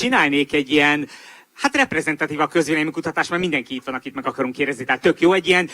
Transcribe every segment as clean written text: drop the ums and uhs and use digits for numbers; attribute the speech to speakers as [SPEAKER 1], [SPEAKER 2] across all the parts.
[SPEAKER 1] csinálnék egy ilyen, hát reprezentatív a közvéleménykutatás, mert mindenki itt van, akit meg akarunk kérdezni, tehát tök jó, egy ilyen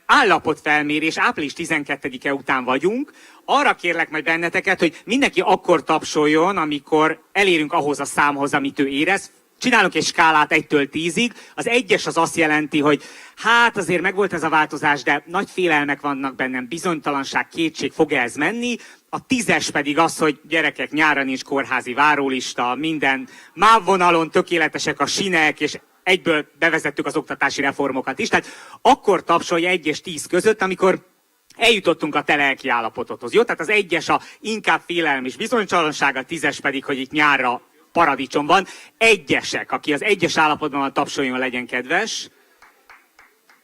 [SPEAKER 1] állapotfelmérés, április 12-e után vagyunk. Arra kérlek majd benneteket, hogy mindenki akkor tapsoljon, amikor elérünk ahhoz a számhoz, amit ő érez. Csinálunk egy skálát 1-től 10-ig. Az 1-es az azt jelenti, hogy hát azért megvolt ez a változás, de nagy félelmek vannak bennem, bizonytalanság, kétség, fog-e ez menni. A 10-es pedig az, hogy gyerekek, nyára nincs kórházi várólista, minden mávvonalon tökéletesek a sinek, és egyből bevezettük az oktatási reformokat is. Tehát akkor tapsolj 1 és 10 között, amikor eljutottunk a te lelki állapotodhoz. Jó? Tehát az 1-es a inkább félelem és bizonytalanság, a 10-es pedig, hogy itt nyárra paradicsom van. 1-esek, aki az 1-es állapotban van, tapsoljon, legyen kedves.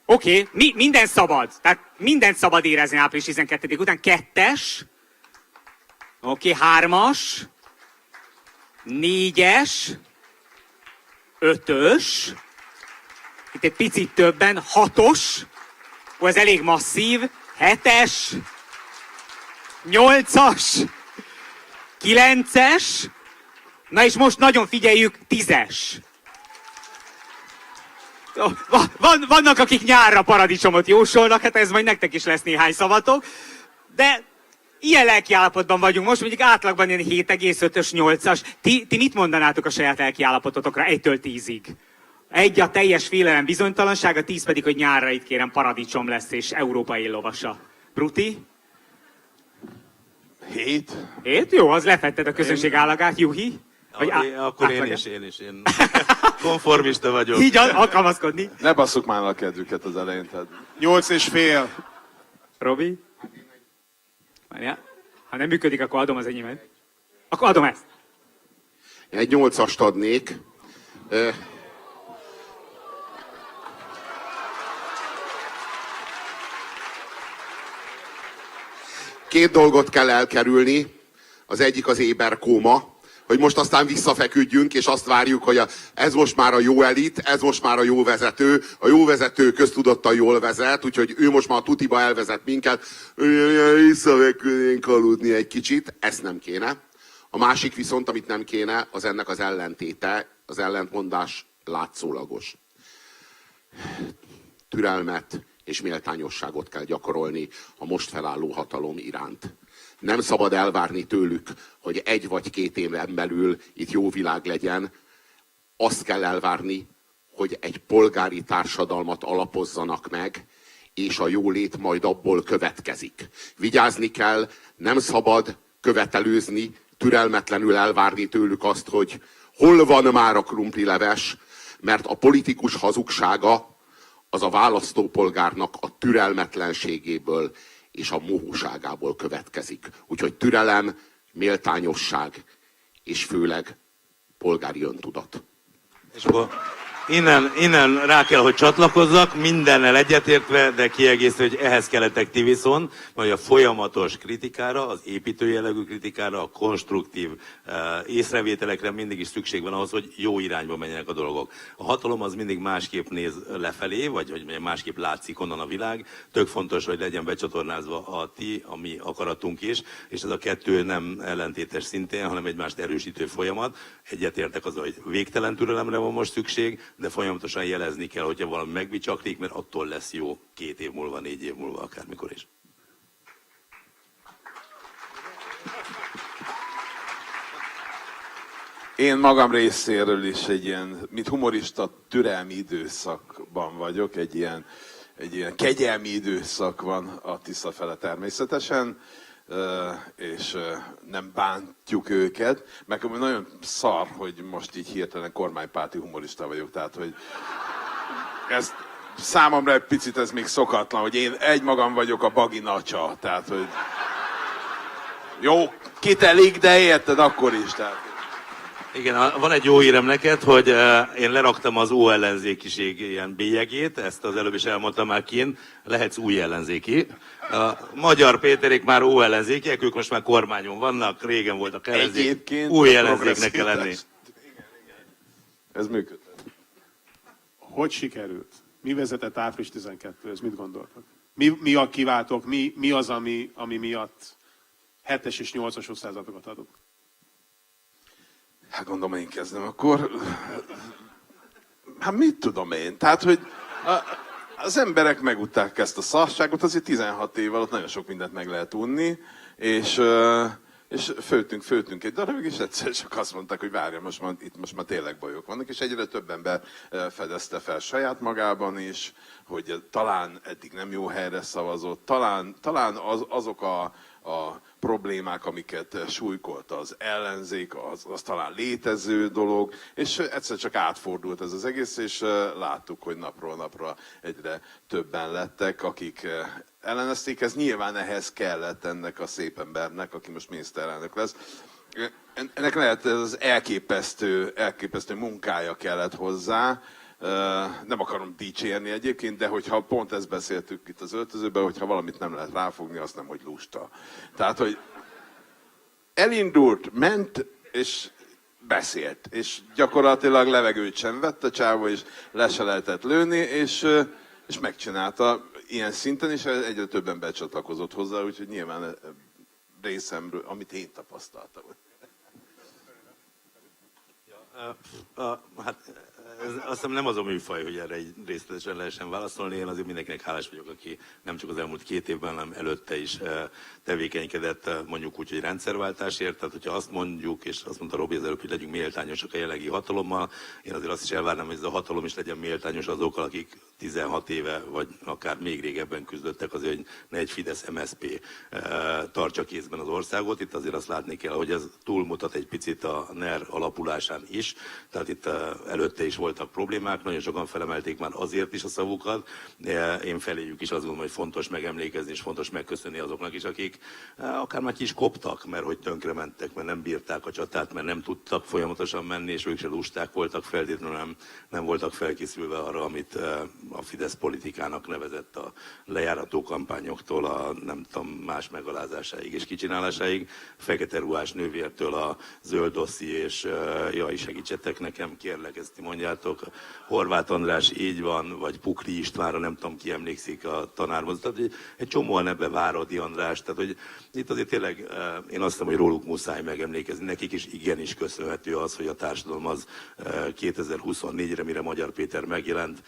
[SPEAKER 1] Oké, minden szabad. Tehát mindent szabad érezni április 12 után. 2-es. Oké, 3-as. 4-es. 5-ös. Itt egy picit többen. 6-os. Ó, ez elég masszív. 7-es. 8-as. 9-es. Na és most nagyon figyeljük, 10-es. Vannak, akik nyárra paradicsomot jósolnak, hát ez majd nektek is lesz néhány szavatok, de ilyen lelkiállapotban vagyunk most, mondjuk átlagban ilyen 7,5-ös, 8-as. Ti mit mondanátok a saját lelkiállapototokra 1-től 10-ig? 1 a teljes félelem, bizonytalanság, a 10 pedig, hogy nyárra itt kérem paradicsom lesz és Európa éllovasa. Bruti?
[SPEAKER 2] 7.
[SPEAKER 1] 7? Jó, az lefetted a közönség állagát, Juhi?
[SPEAKER 3] Akkor én is. Én konformista vagyok.
[SPEAKER 1] Így alkalmazkodni.
[SPEAKER 2] Ne basszuk már a kedvüket az elején. Tehát...
[SPEAKER 4] 8,5.
[SPEAKER 1] Robi? Várjál. Ha nem működik, akkor adom az enyémet. Akkor adom ezt.
[SPEAKER 5] Egy 8-ast adnék. Két dolgot kell elkerülni. Az egyik az éberkóma, hogy most aztán visszafeküdjünk, és azt várjuk, hogy ez most már a jó elit, ez most már a jó vezető. A jó vezető köztudottan jól vezet, úgyhogy ő most már a tutiba elvezet minket. Visszafeküdnénk aludni egy kicsit, ezt nem kéne. A másik viszont, amit nem kéne, az ennek az ellentéte, az ellentmondás látszólagos. Türelmet és méltányosságot kell gyakorolni a most felálló hatalom iránt. Nem szabad elvárni tőlük, hogy 1 vagy 2 éven belül itt jó világ legyen. Azt kell elvárni, hogy egy polgári társadalmat alapozzanak meg, és a jólét majd abból következik. Vigyázni kell, nem szabad követelőzni, türelmetlenül elvárni tőlük azt, hogy hol van már a krumplileves, mert a politikus hazugsága az a választópolgárnak a türelmetlenségéből és a mohóságából következik. Úgyhogy türelem, méltányosság és főleg polgári öntudat.
[SPEAKER 3] És akkor innen rá kell, hogy csatlakozzak, mindennel egyetértve, de kiegészítve, hogy ehhez kellettek ti viszont, vagy a folyamatos kritikára, az építő jellegű kritikára, a konstruktív észrevételekre mindig is szükség van ahhoz, hogy jó irányba menjenek a dolgok. A hatalom az mindig másképp néz lefelé, vagy másképp látszik onnan a világ. Tök fontos, hogy legyen becsatornázva a mi akaratunk is, és ez a kettő nem ellentétes szintén, hanem egymást erősítő folyamat. Egyetértek azzal, hogy végtelen türelemre van most szükség, de folyamatosan jelezni kell, hogyha valami megbicsaklik, mert attól lesz jó 2 év múlva, 4 év múlva, akármikor is.
[SPEAKER 2] Én magam részéről is egy ilyen, mint humorista, türelmi időszakban vagyok, egy ilyen kegyelmi időszak van a Tisza fele természetesen, és nem bántjuk őket, meg nagyon szar, hogy most így hirtelen kormánypárti humorista vagyok, tehát hogy ez számomra egy picit ez még szokatlan, hogy én egymagam vagyok a baginacsa, tehát hogy jó, kitelik, de érted akkor is, tehát.
[SPEAKER 3] Igen, van egy jó hírem neked, hogy én leraktam az óellenzékiség ilyen bélyegét, ezt az előbb is elmondtam már kint, lehetsz új ellenzéki. A Magyar Péterék már óellenzékiek, ők most már kormányon vannak, régen voltak ellenzék, új ellenzéknek kell lenni.
[SPEAKER 2] Igen. Ez működött.
[SPEAKER 4] Hogy sikerült? Mi vezetett április 12-höz? Mit gondoltak? Mi a kiváltók? Mi az, ami miatt 7-es és 8-as osztályzatokat adok?
[SPEAKER 2] Hát gondolom, én kezdem akkor. Hát mit tudom én? Tehát, hogy az emberek megutták ezt a szarságot, azért 16 év alatt nagyon sok mindent meg lehet unni, és főtünk egy darabig, és egyszer csak azt mondták, hogy várja, most már tényleg bajok vannak, és egyre több ember fedezte fel saját magában is, hogy talán eddig nem jó helyre szavazott, talán azok a problémák, amiket súlykolt az ellenzék, az talán létező dolog, és egyszer csak átfordult ez az egész, és láttuk, hogy napról napra egyre többen lettek, akik ellenezték. Ez nyilván ehhez kellett ennek a szép embernek, aki most miniszterelnök lesz. Ennek lehet az elképesztő munkája kellett hozzá. Nem akarom dicsérni egyébként, de hogyha pont ezt beszéltük itt az öltözőben, hogyha valamit nem lehet ráfogni, azt nem, hogy lusta. Tehát, hogy elindult, ment, és beszélt. És gyakorlatilag levegőt sem vett a csávó, és le se lehetett lőni, és megcsinálta ilyen szinten, és egyre több ember csatlakozott hozzá, úgyhogy nyilván részemről, amit én tapasztaltam.
[SPEAKER 3] Hát azt hiszem nem az a műfaj, hogy erre egy részletesen lehessen válaszolni. Én azért mindenkinek hálás vagyok, aki nem csak az elmúlt 2 évben, hanem előtte is tevékenykedett, mondjuk úgy, hogy rendszerváltásért. Tehát, hogyha azt mondjuk, és azt mondta Robi az előbb, hogy legyünk méltányosak a jelenlegi hatalommal, én azért azt is elvárnám, hogy ez a hatalom is legyen méltányos azokkal, akik 16 éve, vagy akár még régebben küzdöttek azért, hogy ne egy Fidesz-MSZP tartsa kézben az országot. Itt azért azt látni kell, hogy ez túlmutat egy picit a NER alapulásán is. Tehát itt előtte is voltak problémák, nagyon sokan felemelték már azért is a szavukat. Én feléjük is azt gondolom, hogy fontos megemlékezni, és fontos megköszönni azoknak is, akik akár már ki is koptak, mert hogy tönkrementek, mert nem bírták a csatát, mert nem tudtak folyamatosan menni, és ők se lusták voltak, feltétlenül nem voltak felkészülve arra, amit a Fidesz politikának nevezett a lejárató kampányoktól a nem tudom, más megalázásáig és kicsinálásáig, fekete ruhás nővértől a zöld dosszi és jaj, segítsetek nekem, kérlek, ezt ti mondjátok. Horváth András így van, vagy Pukli Istvánra, nem tudom ki emlékszik a tanárhoz. Tehát egy csomóan ebbe Váradi András, tehát hogy itt azért tényleg én azt hiszem, hogy róluk muszáj megemlékezni. Nekik is igenis köszönhető az, hogy a társadalom az 2024-re, mire Magyar Péter megjelent,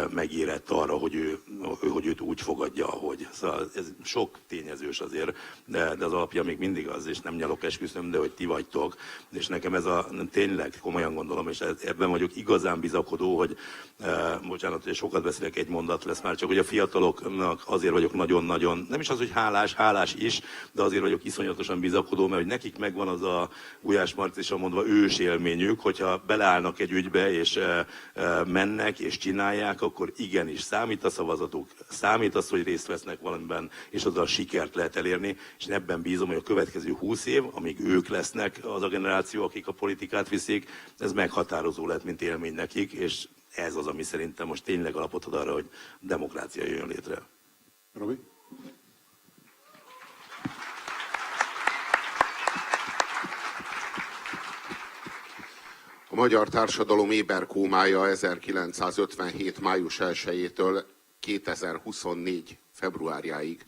[SPEAKER 3] megérett arra, hogy őt úgy fogadja, ahogy. Szóval ez sok tényezős azért, de az alapja még mindig az, és nem nyalok esküszöm, de hogy ti vagytok. És nekem ez tényleg komolyan gondolom, és ebben vagyok igazán bizakodó, hogy bocsánat, hogy sokat beszélek, egy mondat lesz már, csak hogy a fiataloknak azért vagyok nagyon-nagyon, nem is az, hogy hálás is, de azért vagyok iszonyatosan bizakodó, mert hogy nekik megvan az a Gulyás Marcisan mondva ős élményük, hogyha beleállnak egy ügybe, és mennek, és csinálják, akkor igenis számít a szavazatuk, számít az, hogy részt vesznek valamiben, és azzal sikert lehet elérni, és én ebben bízom, hogy a következő 20 év, amíg ők lesznek az a generáció, akik a politikát viszik, ez meghatározó lett, mint élmény nekik, és ez az, ami szerintem most tényleg alapot ad arra, hogy demokrácia jöjjön létre.
[SPEAKER 4] Robi?
[SPEAKER 5] A magyar társadalom éberkómája 1957. május 1-től 2024. februárjáig,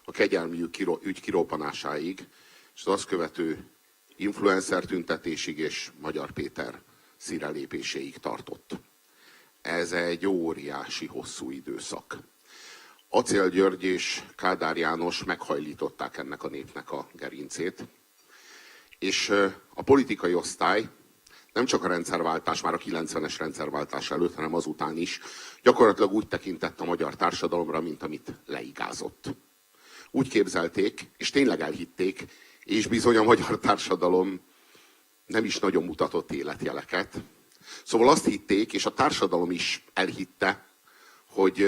[SPEAKER 5] a kegyelmi ügy kirobbanásáig, és az azt követő influencer tüntetésig és Magyar Péter szírelépéséig tartott. Ez egy óriási, hosszú időszak. Acél György és Kádár János meghajlították ennek a népnek a gerincét, és a politikai osztály nem csak a rendszerváltás, már a 90-es rendszerváltás előtt, hanem azután is gyakorlatilag úgy tekintett a magyar társadalomra, mint amit leigázott. Úgy képzelték, és tényleg elhitték, és bizony a magyar társadalom nem is nagyon mutatott életjeleket. Szóval azt hitték, és a társadalom is elhitte, hogy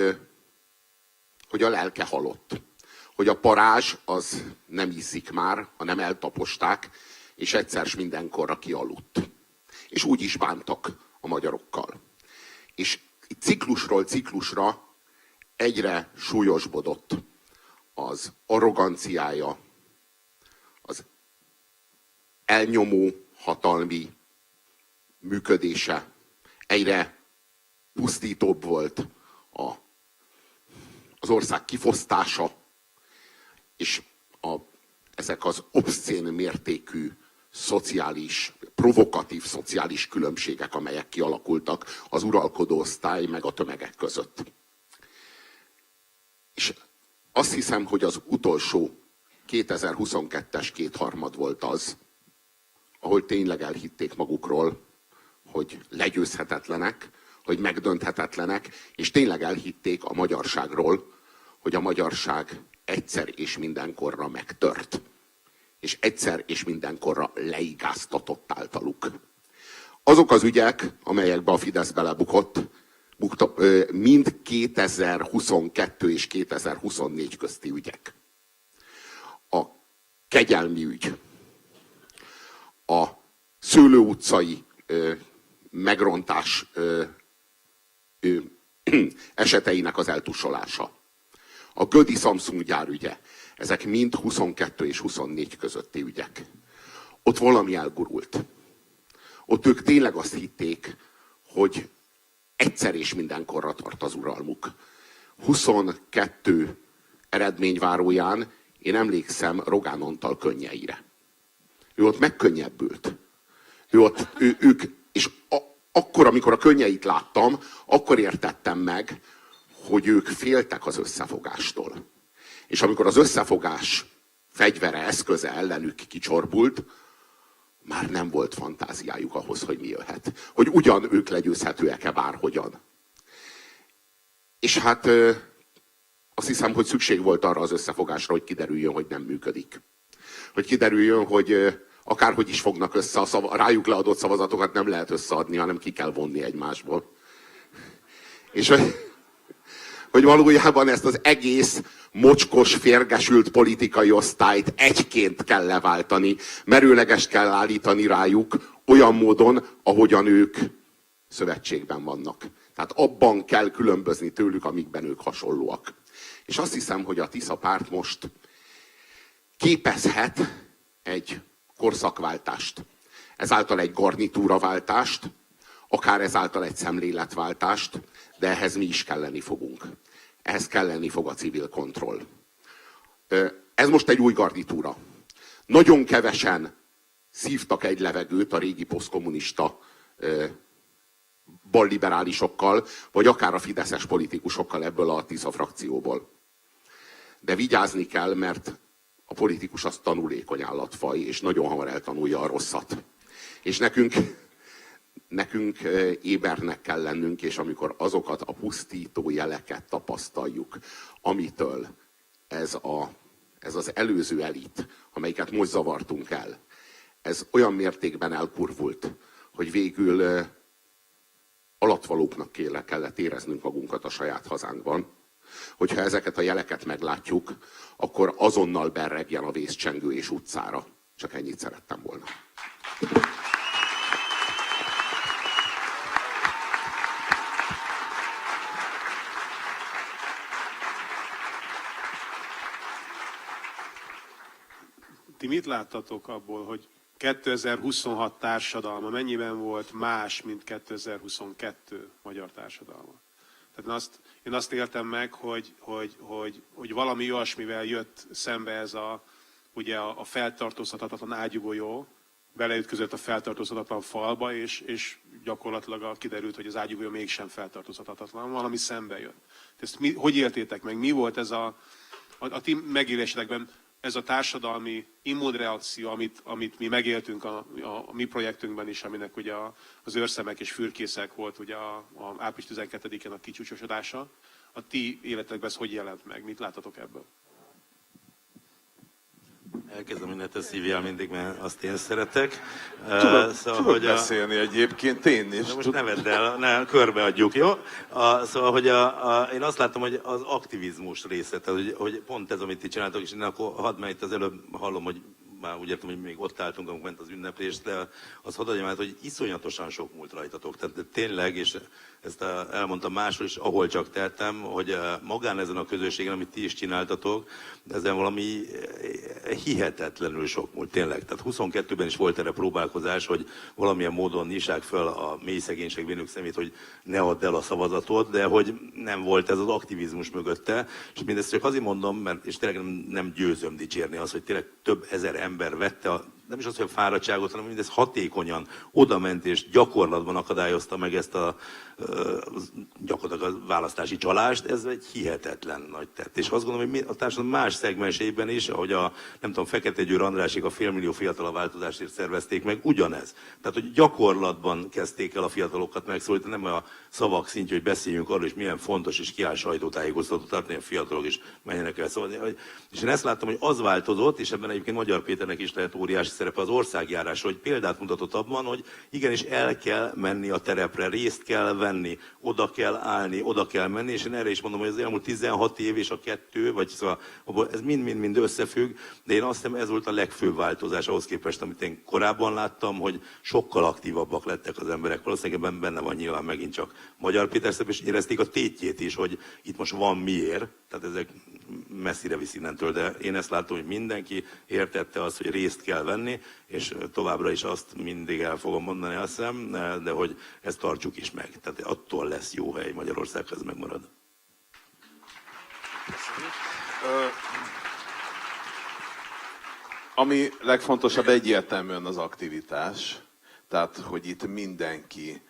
[SPEAKER 5] a lelke halott. Hogy a parázs az nem ízik már, hanem eltaposták, és egyszer s mindenkorra kialudt. És úgy is bántak a magyarokkal. És ciklusról ciklusra egyre súlyosbodott az arroganciája, az elnyomó hatalmi működése, egyre pusztítóbb volt az ország kifosztása, és ezek az obszcén mértékű provokatív szociális különbségek, amelyek kialakultak az uralkodó osztály meg a tömegek között. És azt hiszem, hogy az utolsó 2022-es kétharmad volt az, ahol tényleg elhitték magukról, hogy legyőzhetetlenek, hogy megdönthetetlenek, és tényleg elhitték a magyarságról, hogy a magyarság egyszer és mindenkorra megtört. És egyszer és mindenkorra leigáztatott általuk. Azok az ügyek, amelyekbe a Fidesz belebukott, mind 2022 és 2024 közti ügyek. A kegyelmi ügy, a Szőlő utcai megrontás eseteinek az eltusolása, a Gödi Samsung gyárügye, ezek mind 22 és 24 közötti ügyek. Ott valami elgurult. Ott ők tényleg azt hitték, hogy egyszer és mindenkorra tart az uralmuk. 22 eredményváróján én emlékszem Rogán Antal könnyeire. Ő ott megkönnyebbült. És akkor, amikor a könnyeit láttam, akkor értettem meg, hogy ők féltek az összefogástól. És amikor az összefogás fegyvere, eszköze ellenük kicsorbult, már nem volt fantáziájuk ahhoz, hogy mi jöhet. Hogy ugyan ők legyőzhetőek-e bárhogyan. És hát azt hiszem, hogy szükség volt arra az összefogásra, hogy kiderüljön, hogy nem működik. Hogy kiderüljön, hogy akárhogy is fognak össze, a rájuk leadott szavazatokat nem lehet összeadni, hanem ki kell vonni egymásból. És hogy valójában ezt az egész mocskos, férgesült politikai osztályt egyként kell leváltani, merőlegest kell állítani rájuk olyan módon, ahogyan ők szövetségben vannak. Tehát abban kell különbözni tőlük, amikben ők hasonlóak. És azt hiszem, hogy a Tisza párt most képezhet egy korszakváltást. Ezáltal egy garnitúraváltást, akár ezáltal egy szemléletváltást, de ehhez mi is kelleni fogunk. Ehhez kelleni fog a civil kontroll. Ez most egy új garnitúra. Nagyon kevesen szívtak egy levegőt a régi posztkommunista balliberálisokkal, vagy akár a fideszes politikusokkal ebből a Tisza frakcióból. De vigyázni kell, mert a politikus az tanulékony állatfaj, és nagyon hamar eltanulja a rosszat. És nekünk ébernek kell lennünk, és amikor azokat a pusztító jeleket tapasztaljuk, amitől ez az előző elit, amelyiket most zavartunk el, ez olyan mértékben elkurvult, hogy végül alatvalóknak kellett éreznünk magunkat a saját hazánkban, hogyha ezeket a jeleket meglátjuk, akkor azonnal berregjen a vészcsengő és utcára. Csak ennyit szerettem volna.
[SPEAKER 4] Ti mit láttatok abból, hogy 2026 társadalma mennyiben volt más, mint 2022 magyar társadalma? Tehát én azt éltem meg, hogy valami olyasmivel jött szembe ez ugye a feltartózhatatlan ágyugójó, beleütközött a feltartózhatatlan falba, és gyakorlatilag kiderült, hogy az ágyugójó mégsem feltartózhatatlan, valami szembe jött. Ezt hogy éltétek meg? Mi volt ez a ti megélésetekben ez a társadalmi immunreakció, amit mi megéltünk a mi projektünkben is, aminek ugye az őrszemek és fürkészek volt ugye a április 12-én a kicsúcsosodása. A ti életekben ez hogy jelent meg? Mit láttatok ebből?
[SPEAKER 3] Elkezdem, hogy ne te szívjál mindig, mert azt én szeretek.
[SPEAKER 2] Tudok beszélni egyébként én is.
[SPEAKER 3] De most ne vedd el, körbeadjuk, jó? Szóval, hogy én azt láttam, hogy az aktivizmus része, tehát, hogy pont ez, amit ti csináltok, és én akkor hadd, mert itt az előbb hallom, hogy már úgy értem, hogy még ott álltunk, amikor ment az ünneplés, de az hadd adjam át, hogy iszonyatosan sok múlt rajtatok. Tehát tényleg, és ezt elmondtam máshol is, ahol csak tettem, hogy magán ezen a közösségen, amit ti is csináltatok, ezen valami hihetetlenül sok múlt, tényleg. Tehát 22-ben is volt erre próbálkozás, hogy valamilyen módon nyissák fel a mély szegénység vénök szemét, hogy ne add el a szavazatot, de hogy nem volt ez az aktivizmus mögötte. És mindezt csak azért mondom, mert és tényleg nem győzöm dicsérni az, hogy tényleg több ezer ember vette nem is az, hogy a fáradtságot, hanem mindez hatékonyan odament és gyakorlatban akadályozta meg ezt gyakorlatilag a választási csalást, ez egy hihetetlen nagy tett. És azt gondolom, hogy a társadalom más szegmenseiben is, ahogy nem tudom, Fekete Győr Andrásék a 500 000 fiatal a változásért szervezték meg, ugyanez. Tehát, hogy gyakorlatban kezdték el a fiatalokat megszólítani, nem a szavak szintje, hogy beszéljünk arról, és milyen fontos, és kiáll sajtótájékoztatót tartani, a fiatalok is menjenek el szólni. És én ezt láttam, hogy az változott, és ebben egyébként Magyar Péternek is lehet óriási szerepe az országjárásra, hogy példát mutatott abban, hogy igenis el kell menni a terepre, részt kell venni, oda kell állni, oda kell menni, és én erre is mondom, hogy az elmúlt 16 év és a 2, vagy szóval ez mind-mind összefügg, de én azt hiszem, ez volt a legfőbb változás ahhoz képest, amit én korábban láttam, hogy sokkal aktívabbak lettek az emberek. Valószínűleg ebben benne van nyilván megint csak Magyar Péter szerep, és érezték a tétjét is, hogy itt most van miért, tehát ezek messzire visz innentől, de én ezt látom, hogy mindenki értette azt, hogy részt kell venni, és továbbra is azt mindig el fogom mondani, azt hiszem, de hogy ezt tartsuk is meg. Tehát attól lesz jó hely Magyarország, ez megmarad.
[SPEAKER 2] Ami legfontosabb egyértelműen az aktivitás, tehát hogy itt mindenki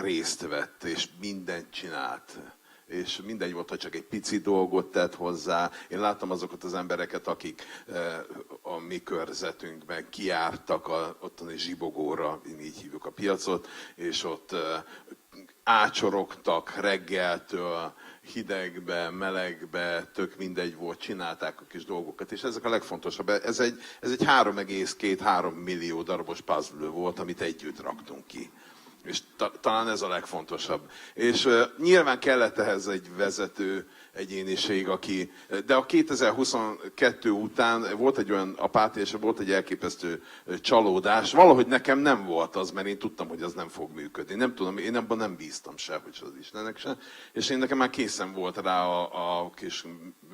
[SPEAKER 2] részt vett, és mindent csinált. És mindegy volt, ha csak egy pici dolgot tett hozzá. Én láttam azokat az embereket, akik a mi körzetünkben kijártak ottani Zsibogóra, így hívjuk a piacot, és ott ácsorogtak reggeltől, hidegbe, melegbe, tök mindegy volt, csinálták a kis dolgokat, és ezek a legfontosabb. Ez egy 3,2-3 millió darabos puzzle volt, amit együtt raktunk ki. És talán ez a legfontosabb. És nyilván kellett ehhez egy vezető egyéniség, de a 2022 után volt egy olyan apátia, és volt egy elképesztő csalódás. Valahogy nekem nem volt az, mert én tudtam, hogy az nem fog működni. Nem tudom, én abban nem bíztam se, hogy az Istennek se. És én nekem már készen volt rá a kis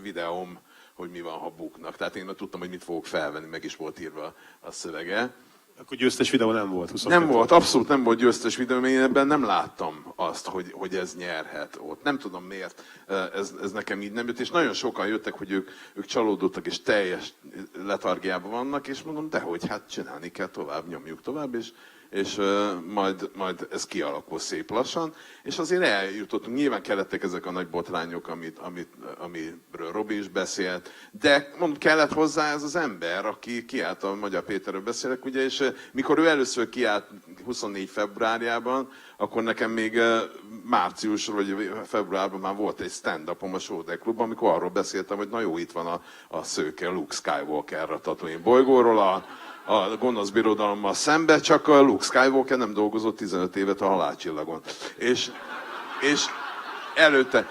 [SPEAKER 2] videóm, hogy mi van, ha buknak. Tehát én már tudtam, hogy mit fogok felvenni, meg is volt írva a szövege.
[SPEAKER 4] Akkor győztes videó nem volt? 22.
[SPEAKER 2] Nem volt, abszolút nem volt győztes videó, én ebben nem láttam azt, hogy ez nyerhet ott. Nem tudom miért ez nekem így nem jött, és nagyon sokan jöttek, hogy ők csalódottak és teljes letargiában vannak, és mondom, dehogy, hát csinálni kell tovább, nyomjuk tovább, és majd ez kialakul szép lassan, és azért eljutottunk, nyilván kellettek ezek a nagy botrányok, amiről Robi is beszélt, de mondom, kellett hozzá ez az ember, aki kiállt, a Magyar Péterről beszélek, ugye, és mikor ő először kiállt 24 februárjában, akkor nekem még márciusról vagy februárban már volt egy stand-upom a Sóder Klubban, amikor arról beszéltem, hogy na jó, itt van a szőke Luke Skywalker a Tatooine bolygóról, a gonosz birodalommal szembe, csak a Luke Skywalker nem dolgozott 15 évet a halálcsillagon. És előtte.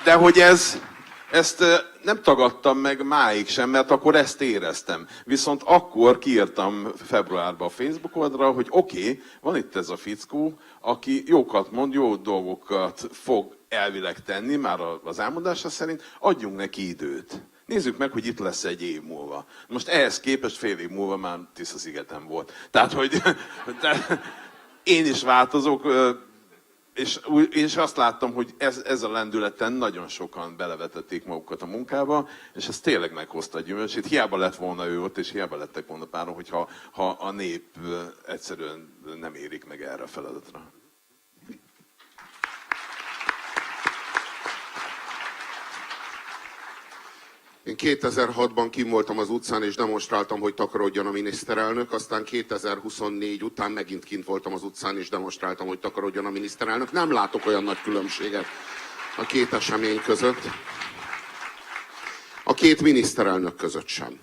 [SPEAKER 2] De hogy ezt nem tagadtam meg máig sem, mert akkor ezt éreztem. Viszont akkor kiírtam februárban a Facebook oldalra, hogy oké, van itt ez a fickó, aki jókat mond, jó dolgokat fog elvileg tenni, már az elmondása szerint, adjunk neki időt. Nézzük meg, hogy itt lesz egy év múlva. Most ehhez képest fél év múlva már Tisza-szigeten volt. Tehát, hogy én is változok, és azt láttam, hogy ez a lendületen nagyon sokan belevetették magukat a munkába, és ez tényleg meghozta a gyümölcsét. Hiába lett volna ő ott, és hiába lettek volna páron, hogyha a nép egyszerűen nem érik meg erre a feladatra.
[SPEAKER 5] Én 2006-ban kim voltam az utcán, és demonstráltam, hogy takarodjon a miniszterelnök, aztán 2024 után megint kint voltam az utcán, és demonstráltam, hogy takarodjon a miniszterelnök. Nem látok olyan nagy különbséget a két esemény között. A két miniszterelnök között sem.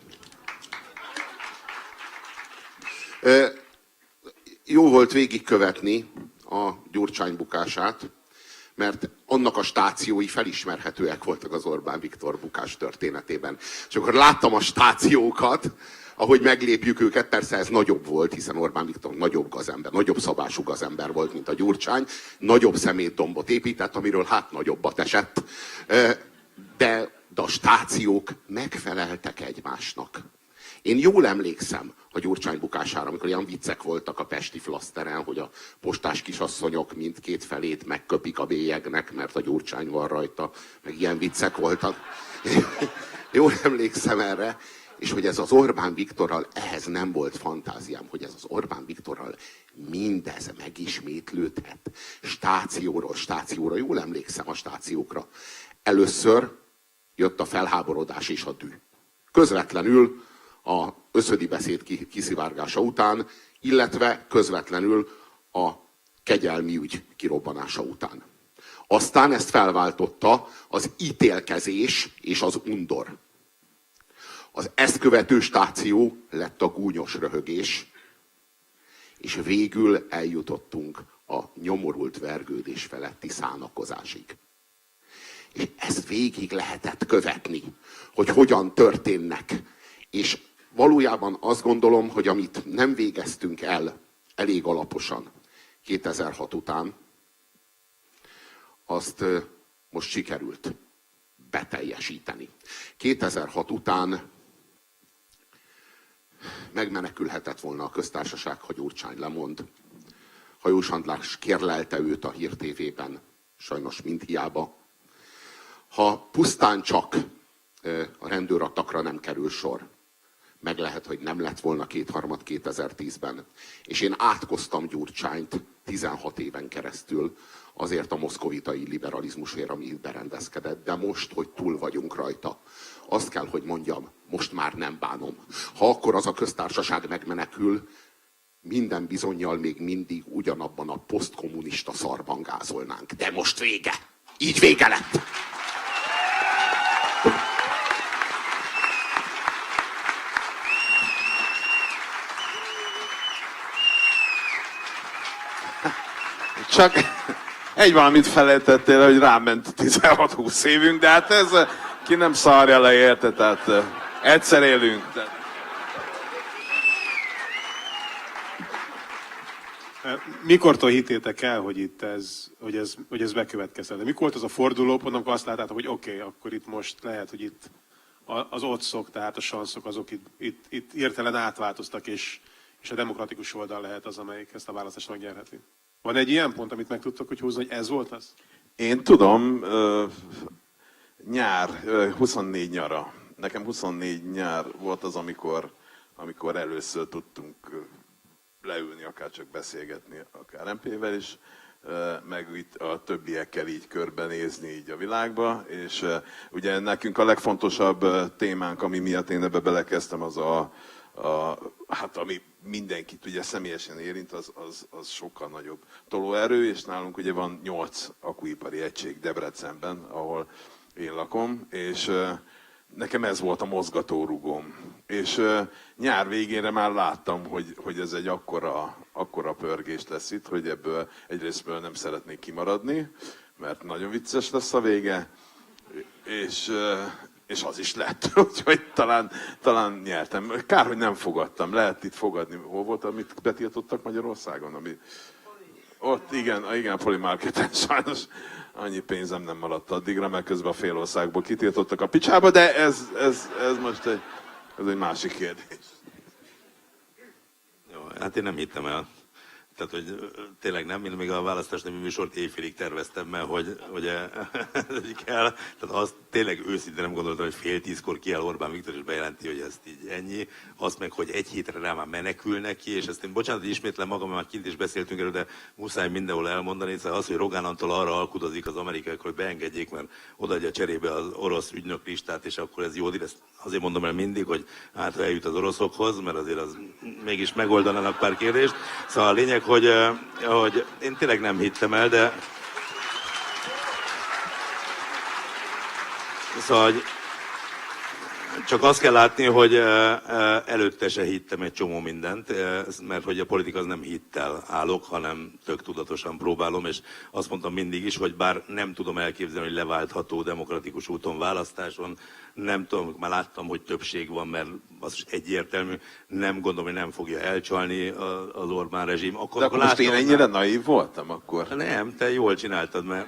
[SPEAKER 5] Jó volt végigkövetni a Gyurcsány bukását, mert annak a stációi felismerhetőek voltak az Orbán Viktor bukás történetében. És akkor láttam a stációkat, ahogy meglépjük őket, persze ez nagyobb volt, hiszen Orbán Viktor nagyobb gazember, nagyobb szabású gazember volt, mint a Gyurcsány, nagyobb szemétdombot épített, amiről hát nagyobbat esett, de a stációk megfeleltek egymásnak. Én jól emlékszem a Gyurcsány bukására, amikor ilyen viccek voltak a pesti flaszteren, hogy a postás kisasszonyok mindkét felét megköpik a bélyegnek, mert a Gyurcsány van rajta, meg ilyen viccek voltak. Jól emlékszem erre, és hogy ez az Orbán Viktorral, ehhez nem volt fantáziám, hogy ez az Orbán Viktorral mindez megismétlődhet. Stációról stációra, jól emlékszem a stációkra. Először jött a felháborodás és a dű. Közvetlenül a Öszödi beszéd kiszivárgása után, illetve közvetlenül a kegyelmi ügy kirobbanása után. Aztán ezt felváltotta az ítélkezés és az undor. Az ezt követő stáció lett a gúnyos röhögés, és végül eljutottunk a nyomorult vergődés feletti szánakozásig. És ezt végig lehetett követni, hogy hogyan történnek. És valójában azt gondolom, hogy amit nem végeztünk el elég alaposan 2006 után, azt most sikerült beteljesíteni. 2006 után megmenekülhetett volna a köztársaság, ha Gyurcsány lemond. Hajós András kérlelte őt a Hír TV-ben, sajnos mind hiába. Ha pusztán csak a rendőratakra nem kerül sor, meg lehet, hogy nem lett volna kétharmad 2010-ben. És én átkoztam Gyurcsányt 16 éven keresztül azért a moszkovitai liberalizmusért, ami itt berendezkedett. De most, hogy túl vagyunk rajta, azt kell, hogy mondjam, most már nem bánom. Ha akkor az a köztársaság megmenekül, minden bizonnyal még mindig ugyanabban a posztkommunista szarban gázolnánk. De most vége. Így vége lett.
[SPEAKER 2] Csak egy valamit felejtettél, hogy ráment 16-20 évünk, de hát ez ki nem szarja le, érte, tehát egyszer élünk. De...
[SPEAKER 4] Mikortól hittétek el, hogy itt hogy ez bekövetkezett? De mikor volt az a fordulópont, amikor azt láttátok, hogy oké, akkor itt most lehet, hogy itt az oddszok, tehát a sanszok, azok itt hirtelen átváltoztak, és a demokratikus oldal lehet az, amelyik ezt a választást megnyerheti. Van egy ilyen pont, amit meg tudtok hogy húzni, hogy ez volt az?
[SPEAKER 2] Én tudom, nyár, 24 nyara. Nekem 24 nyár volt az, amikor először tudtunk leülni, akár csak beszélgetni, akár MP-vel is, meg itt a többiekkel így körbenézni így a világba, és ugye nekünk a legfontosabb témánk, ami miatt én ebbe belekezdtem, az hát ami mindenkit ugye személyesen érint, az sokkal nagyobb tolóerő, és nálunk ugye van 8 akuipari egység Debrecenben, ahol én lakom, és nekem ez volt a mozgatórugóm. És nyár végére már láttam, hogy ez egy akkora pörgés lesz itt, hogy ebből egyrésztből nem szeretnék kimaradni, mert nagyon vicces lesz a vége, és az is lett, úgyhogy talán nyertem. Kár, hogy nem fogadtam. Lehet itt fogadni. Hol volt, amit betiltottak Magyarországon? Ott igen, a Polymarketen sajnos annyi pénzem nem maradt addigra, mert közben a fél országból kitiltottak a picsába, de ez most egy másik kérdés.
[SPEAKER 3] Jó, hát én nem hittem el. Tehát, hogy tényleg nem, én még a választás nevű műsort éjfélig terveztem, mert hogy kell. Tehát azt tényleg őszintén nem gondoltam, hogy fél 10-kor kiáll Orbán Viktor és bejelenti, hogy ezt így ennyi. Azt meg, hogy egy hétre rá már menekülnek ki, és ezt én bocsánat, hogy ismétlem magam, mert már kint is beszéltünk erről, de muszáj mindenhol elmondani. Szóval az, hogy Rogán Antal arra alkudozik az amerikaiak, hogy beengedjék, mert odaadja cserébe az orosz ügynök listát, és akkor ez jó, ezt azért mondom el mindig, hogy hát eljut az oroszokhoz, mert azért az mégis megoldanának pár kérdést. Szóval a lényeg, hogy én tényleg nem hittem el, de szóval, hogy csak azt kell látni, hogy előtte se hittem egy csomó mindent, mert hogy a politika az nem hittel állok, hanem tök tudatosan próbálom, és azt mondtam mindig is, hogy bár nem tudom elképzelni, hogy leváltható demokratikus úton választáson, nem tudom, már láttam, hogy többség van, mert az egyértelmű, nem gondolom, hogy nem fogja elcsalni az Orbán rezsim.
[SPEAKER 2] De akkor most én ennyire naív voltam akkor?
[SPEAKER 3] Nem, te jól csináltad, mert...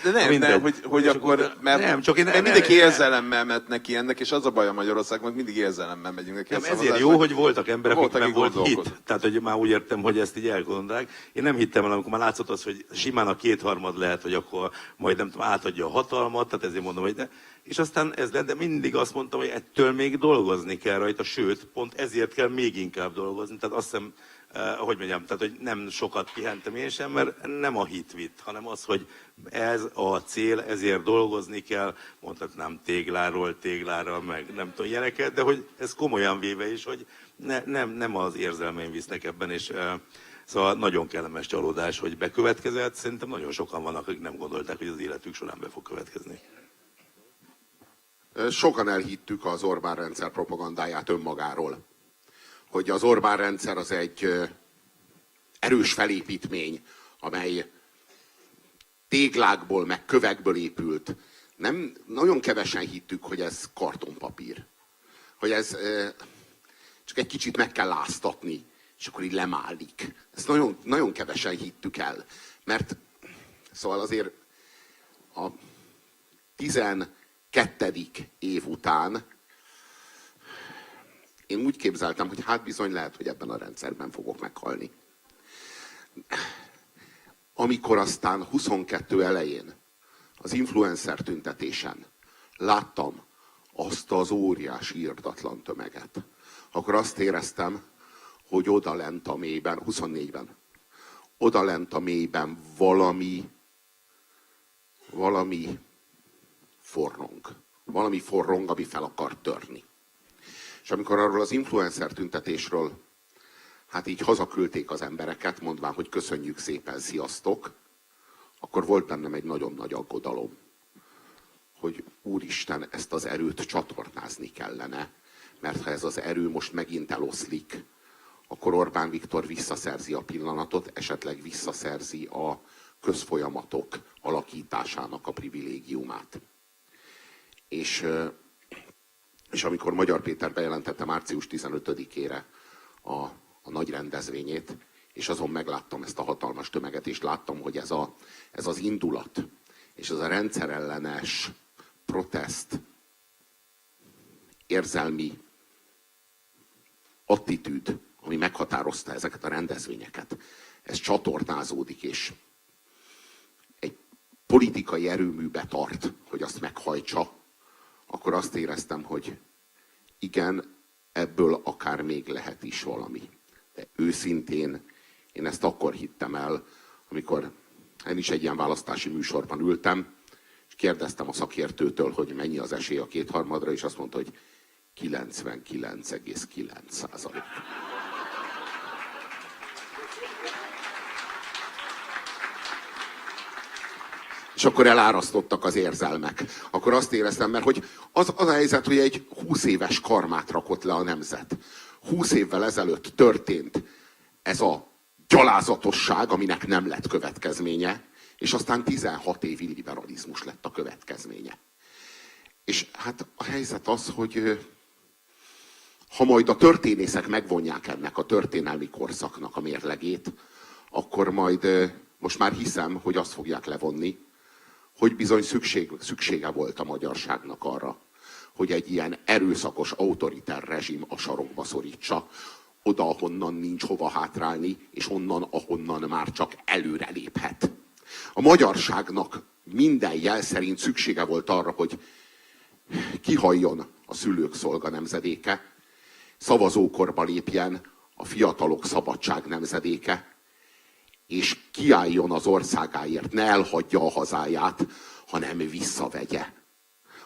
[SPEAKER 2] De nem, hogy akkor, mert,
[SPEAKER 3] nem, csak én,
[SPEAKER 2] mindenki érzelemmel ment neki ennek, és az a baj a Magyarországnak, mindig érzelemmel megyünk neki.
[SPEAKER 3] Nem, ezért jó, hogy voltak emberek, akikben volt hit.
[SPEAKER 2] gondolkodtak.
[SPEAKER 3] Tehát, hogy már úgy értem, hogy ezt így elgondolták. Én nem hittem el, amikor már látszott az, hogy simán a kétharmad lehet, hogy akkor majd nem tudom, átadja a hatalmat, tehát ezért mondom, hogy de. És aztán ez lett, de mindig azt mondtam, hogy ettől még dolgozni kell rajta, sőt, pont ezért kell még inkább dolgozni. Tehát azt hiszem, hogy mondjam, tehát, hogy nem sokat pihentem én sem, mert nem a hit vitt, hanem az, hogy ez a cél, ezért dolgozni kell, mondhatnám tégláról, téglára, meg nem tudom ilyeneket, de hogy ez komolyan véve is, hogy nem az érzelmeim visznek ebben, és szóval nagyon kellemes csalódás, hogy bekövetkezett. Szerintem nagyon sokan vannak, akik nem gondolták, hogy az életük során be fog következni.
[SPEAKER 5] Sokan elhittük az Orbán rendszer propagandáját önmagáról. Hogy az Orbán rendszer az egy erős felépítmény, amely téglákból, meg kövekből épült. Nem, nagyon kevesen hittük, hogy ez kartonpapír. Hogy ez csak egy kicsit meg kell láztatni, és akkor így lemálik. Ezt nagyon, nagyon kevesen hittük el. Mert szóval azért a 12. év után én úgy képzeltem, hogy hát bizony lehet, hogy ebben a rendszerben fogok meghalni. Amikor aztán 22 elején az influencer tüntetésen láttam azt az óriási irdatlan tömeget, akkor azt éreztem, hogy odalent a mélyben, 24-ben, odalent a mélyben valami forrong. Valami forrong, ami fel akar törni. És amikor arról az influencer tüntetésről hát így hazaküldték az embereket, mondván, hogy köszönjük szépen, sziasztok, akkor volt bennem egy nagyon nagy aggodalom, hogy úristen, ezt az erőt csatornázni kellene, mert ha ez az erő most megint eloszlik, akkor Orbán Viktor visszaszerzi a pillanatot, esetleg visszaszerzi a közfolyamatok alakításának a privilégiumát. És amikor Magyar Péter bejelentette március 15-ére a nagy rendezvényét, és azon megláttam ezt a hatalmas tömeget, és láttam, hogy ez az indulat, és ez a rendszerellenes protest, érzelmi attitűd, ami meghatározta ezeket a rendezvényeket, ez csatornázódik, és egy politikai erőműbe tart, hogy azt meghajtsa, akkor azt éreztem, hogy igen, ebből akár még lehet is valami. De őszintén én ezt akkor hittem el, amikor én is egy ilyen választási műsorban ültem, és kérdeztem a szakértőtől, hogy mennyi az esély a kétharmadra, és azt mondta, hogy 99,9%. És akkor elárasztottak az érzelmek. Akkor azt éreztem, mert hogy az a helyzet, hogy egy 20 éves karmát rakott le a nemzet. 20 évvel ezelőtt történt ez a gyalázatosság, aminek nem lett következménye, és aztán 16 év illiberalizmus lett a következménye. És hát a helyzet az, hogy ha majd a történészek megvonják ennek a történelmi korszaknak a mérlegét, akkor majd most már hiszem, hogy azt fogják levonni, hogy bizony szüksége volt a magyarságnak arra, hogy egy ilyen erőszakos, autoriter rezsim a sarokba szorítsa, oda, ahonnan nincs hova hátrálni, és onnan, ahonnan már csak előre léphet. A magyarságnak minden jel szerint szüksége volt arra, hogy kihalljon a szülők szolga nemzedéke, szavazókorba lépjen a fiatalok szabadság nemzedéke, és kiálljon az országáért, ne elhagyja a hazáját, hanem visszavegye.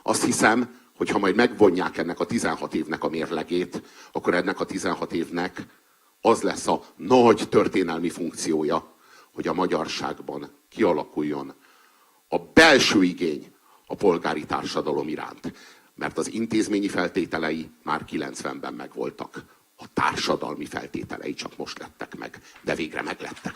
[SPEAKER 5] Azt hiszem, hogy ha majd megvonják ennek a 16 évnek a mérlegét, akkor ennek a 16 évnek az lesz a nagy történelmi funkciója, hogy a magyarságban kialakuljon a belső igény a polgári társadalom iránt. Mert az intézményi feltételei már 90-ben megvoltak. A társadalmi feltételei csak most lettek meg, de végre meglettek.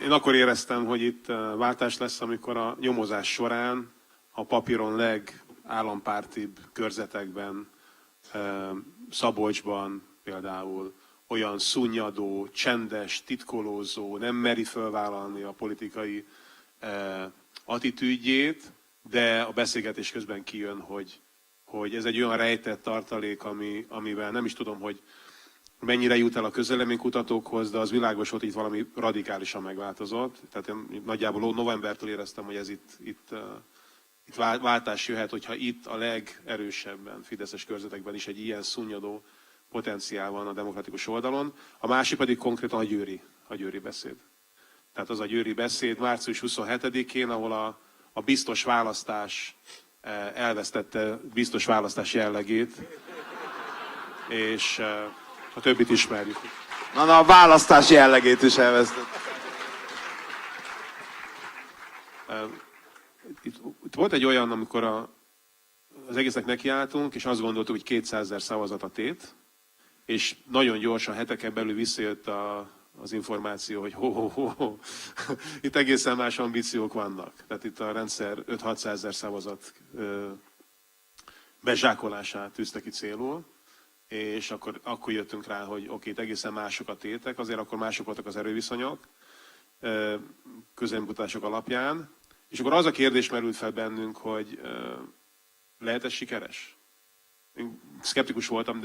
[SPEAKER 4] Én akkor éreztem, hogy itt váltás lesz, amikor a nyomozás során a papíron legállampártibb körzetekben Szabolcsban például olyan szunnyadó, csendes, titkolózó, nem meri fölvállalni a politikai attitűdjét, de a beszélgetés közben kijön, hogy ez egy olyan rejtett tartalék, amivel nem is tudom, hogy mennyire jut el a közvéleménykutatókhoz, de az világos volt, itt valami radikálisan megváltozott. Tehát én nagyjából novembertől éreztem, hogy ez itt váltás jöhet, hogyha itt a legerősebben fideszes körzetekben is egy ilyen szunnyadó potenciál van a demokratikus oldalon. A másik pedig konkrétan a győri beszéd. Tehát az a győri beszéd március 27-én, ahol a biztos választás elvesztette biztos választás jellegét, és a többit ismerjük.
[SPEAKER 2] Na, a választás jellegét is elvesztett.
[SPEAKER 4] Itt volt egy olyan, amikor az egésznek nekiálltunk, és azt gondoltuk, hogy 200 000 szavazat a tét, és nagyon gyorsan, heteken belül visszajött az információ, hogy itt egészen más ambíciók vannak. Tehát itt a rendszer 5-600 000 szavazat bezsákolását tűzte ki célul, és akkor jöttünk rá, hogy oké, itt egészen mások a tétek, azért akkor mások voltak az erőviszonyok, közvéleménykutatások alapján, és akkor az a kérdés merült fel bennünk, hogy lehet ez sikeres? Én szkeptikus voltam,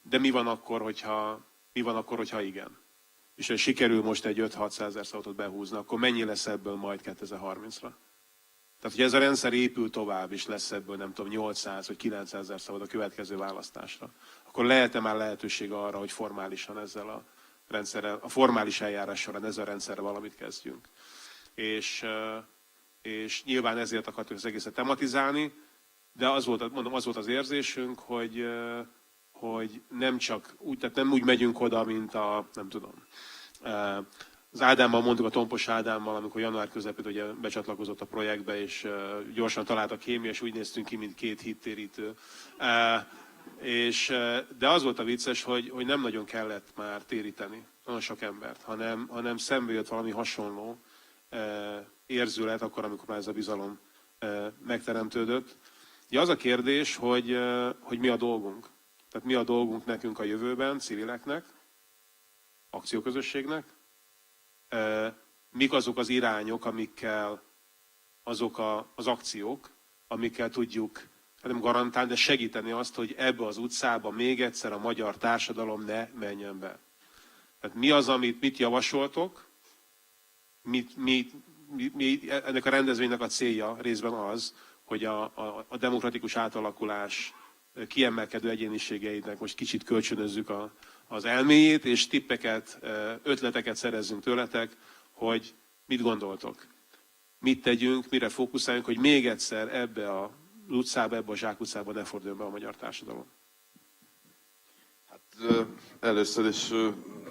[SPEAKER 4] de mi van akkor, hogyha igen? És ha sikerül most egy 5-600 000 szavatot behúzni, akkor mennyi lesz ebből majd 2030-ra? Tehát, hogy ez a rendszer épül tovább, és lesz ebből, nem tudom, 800 vagy 900 000 szavazat a következő választásra, akkor lehet-e már lehetőség arra, hogy formálisan ezzel a rendszerrel, a formális eljárás során ezzel a rendszerrel valamit kezdjünk? És nyilván ezért akartuk az egészet tematizálni, de az volt az érzésünk, hogy nem csak úgy, tehát nem úgy megyünk oda, mint nem tudom, az Ádámmal mondtuk, a Tompos Ádámmal, amikor január közepén ugye becsatlakozott a projektbe, és gyorsan találtak kémia, és úgy néztünk ki, mint két hittérítő. De az volt a vicces, hogy nem nagyon kellett már téríteni nagyon sok embert, hanem szembe jött valami hasonló érzület, akkor, amikor már ez a bizalom megteremtődött. Ugye az a kérdés, hogy mi a dolgunk. Tehát mi a dolgunk nekünk a jövőben, civileknek, akcióközösségnek, mik azok az irányok, amikkel azok az akciók, amikkel tudjuk nem garantálni, de segíteni azt, hogy ebbe az utcába még egyszer a magyar társadalom ne menjen be. Tehát mi az, mit javasoltok, ennek a rendezvénynek a célja részben az, hogy a demokratikus átalakulás kiemelkedő egyéniségeinek most kicsit kölcsönözzük az elméjét, és tippeket, ötleteket szerezzünk tőletek, hogy mit gondoltok. Mit tegyünk, mire fókuszáljunk, hogy még egyszer ebbe az utcába, ebbe a zsákutcába ne forduljon be a magyar társadalom.
[SPEAKER 2] Először is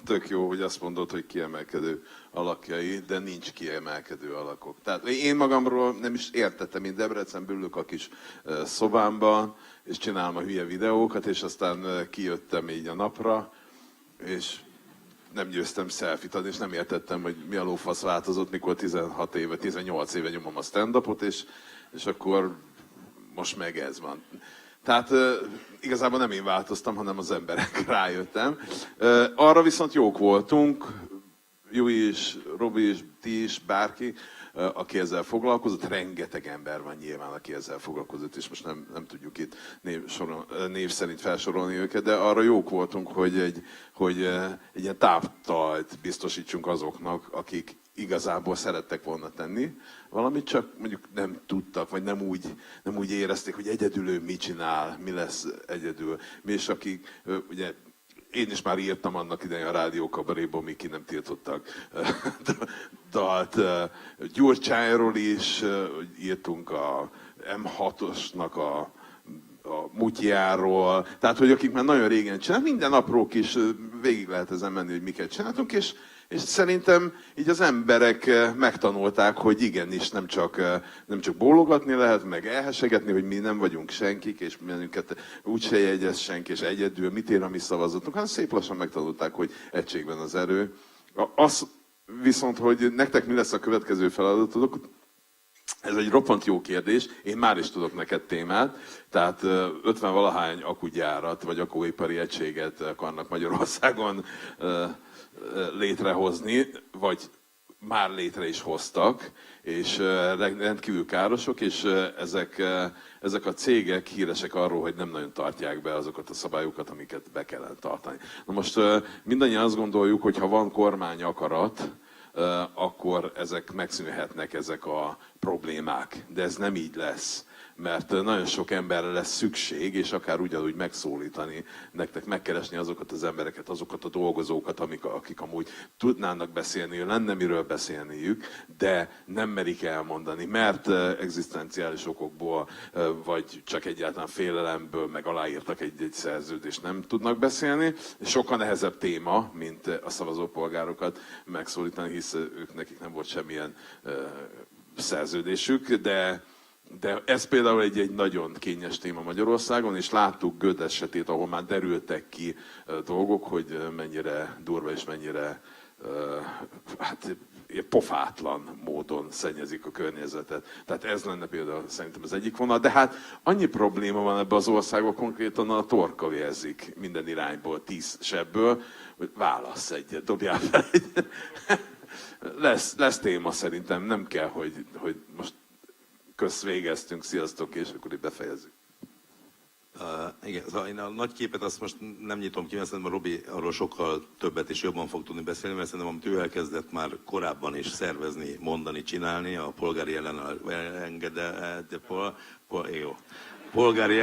[SPEAKER 2] tök jó, hogy azt mondod, hogy kiemelkedő alakjai, de nincs kiemelkedő alakok. Tehát én magamról nem is értettem, én Debrecenben ülök a kis szobámban, és csinálom a hülye videókat, és aztán kijöttem így a napra, és nem győztem selfie-t adni, és nem értettem, hogy mi a lófasz változott, mikor 16 éve, 18 éve nyomom a stand-upot, és akkor most meg ez van. Tehát igazából nem én változtam, hanem az emberek, rájöttem. Arra viszont jók voltunk, Júj is, Robi is, ti is, bárki, aki ezzel foglalkozott. Rengeteg ember van nyilván, aki ezzel foglalkozott, és most nem tudjuk itt név szerint felsorolni őket, de arra jók voltunk, hogy egy ilyen táptalt biztosítsunk azoknak, akik igazából szerettek volna tenni valamit, csak mondjuk nem tudtak, vagy nem úgy érezték, hogy egyedül ő mit csinál, mi lesz egyedül. Mi is, akik, ugye, én is már írtam annak idején a Rádió Kabaréból, még ki nem tiltottak dalt. Gyurcsányról is írtunk, a M6-osnak a Mutyiáról. Tehát, hogy akik már nagyon régen csinálnak, minden apró kis végig lehet ezen menni, hogy miket csináltunk, és szerintem így az emberek megtanulták, hogy igenis nem csak bólogatni lehet, meg elhesegetni, hogy mi nem vagyunk senkik, és bennünket úgyse jegyez senki, és egyedül mit ér a mi szavazatunk, hanem szép lassan megtanulták, hogy egységben az erő. Az viszont, hogy nektek mi lesz a következő feladatotok, Ez egy roppant jó kérdés. Én már is tudok neked témát. Tehát 50-valahány akugyárat vagy akkuipari egységet akarnak Magyarországon létrehozni, vagy már létre is hoztak, és rendkívül károsok, és ezek a cégek híresek arról, hogy nem nagyon tartják be azokat a szabályokat, amiket be kellene tartani. Na most mindannyian azt gondoljuk, hogy ha van kormány akarat, akkor ezek megszűnhetnek, ezek a problémák. De ez nem így lesz, mert nagyon sok emberre lesz szükség, és akár ugyanúgy megszólítani, nektek megkeresni azokat az embereket, azokat a dolgozókat, akik amúgy tudnának beszélni, lenne miről beszélniük, de nem merik elmondani, mert egzisztenciális okokból, vagy csak egyáltalán félelemből, meg aláírtak egy szerződést, nem tudnak beszélni. Sokkal nehezebb téma, mint a szavazópolgárokat megszólítani, hisz nekik nem volt semmilyen szerződésük, de ez például egy nagyon kényes téma Magyarországon, és láttuk Göd esetét, ahol már derültek ki dolgok, hogy mennyire durva és mennyire pofátlan módon szennyezik a környezetet. Tehát ez lenne például szerintem az egyik vonal. De hát annyi probléma van ebben az országban, konkrétan a torka vérzik minden irányból, 10 sebből, hogy válasz egyet, dobjál fel egyet. Lesz téma szerintem, nem kell, hogy most végeztünk, sziasztok, és akkor itt befejezzük.
[SPEAKER 3] Igen, szóval én a nagy képet azt most nem nyitom ki, mert szerintem a Robi arról sokkal többet és jobban fog tudni beszélni, mert szerintem amit ő elkezdett már korábban is szervezni, mondani, csinálni, a polgári polgári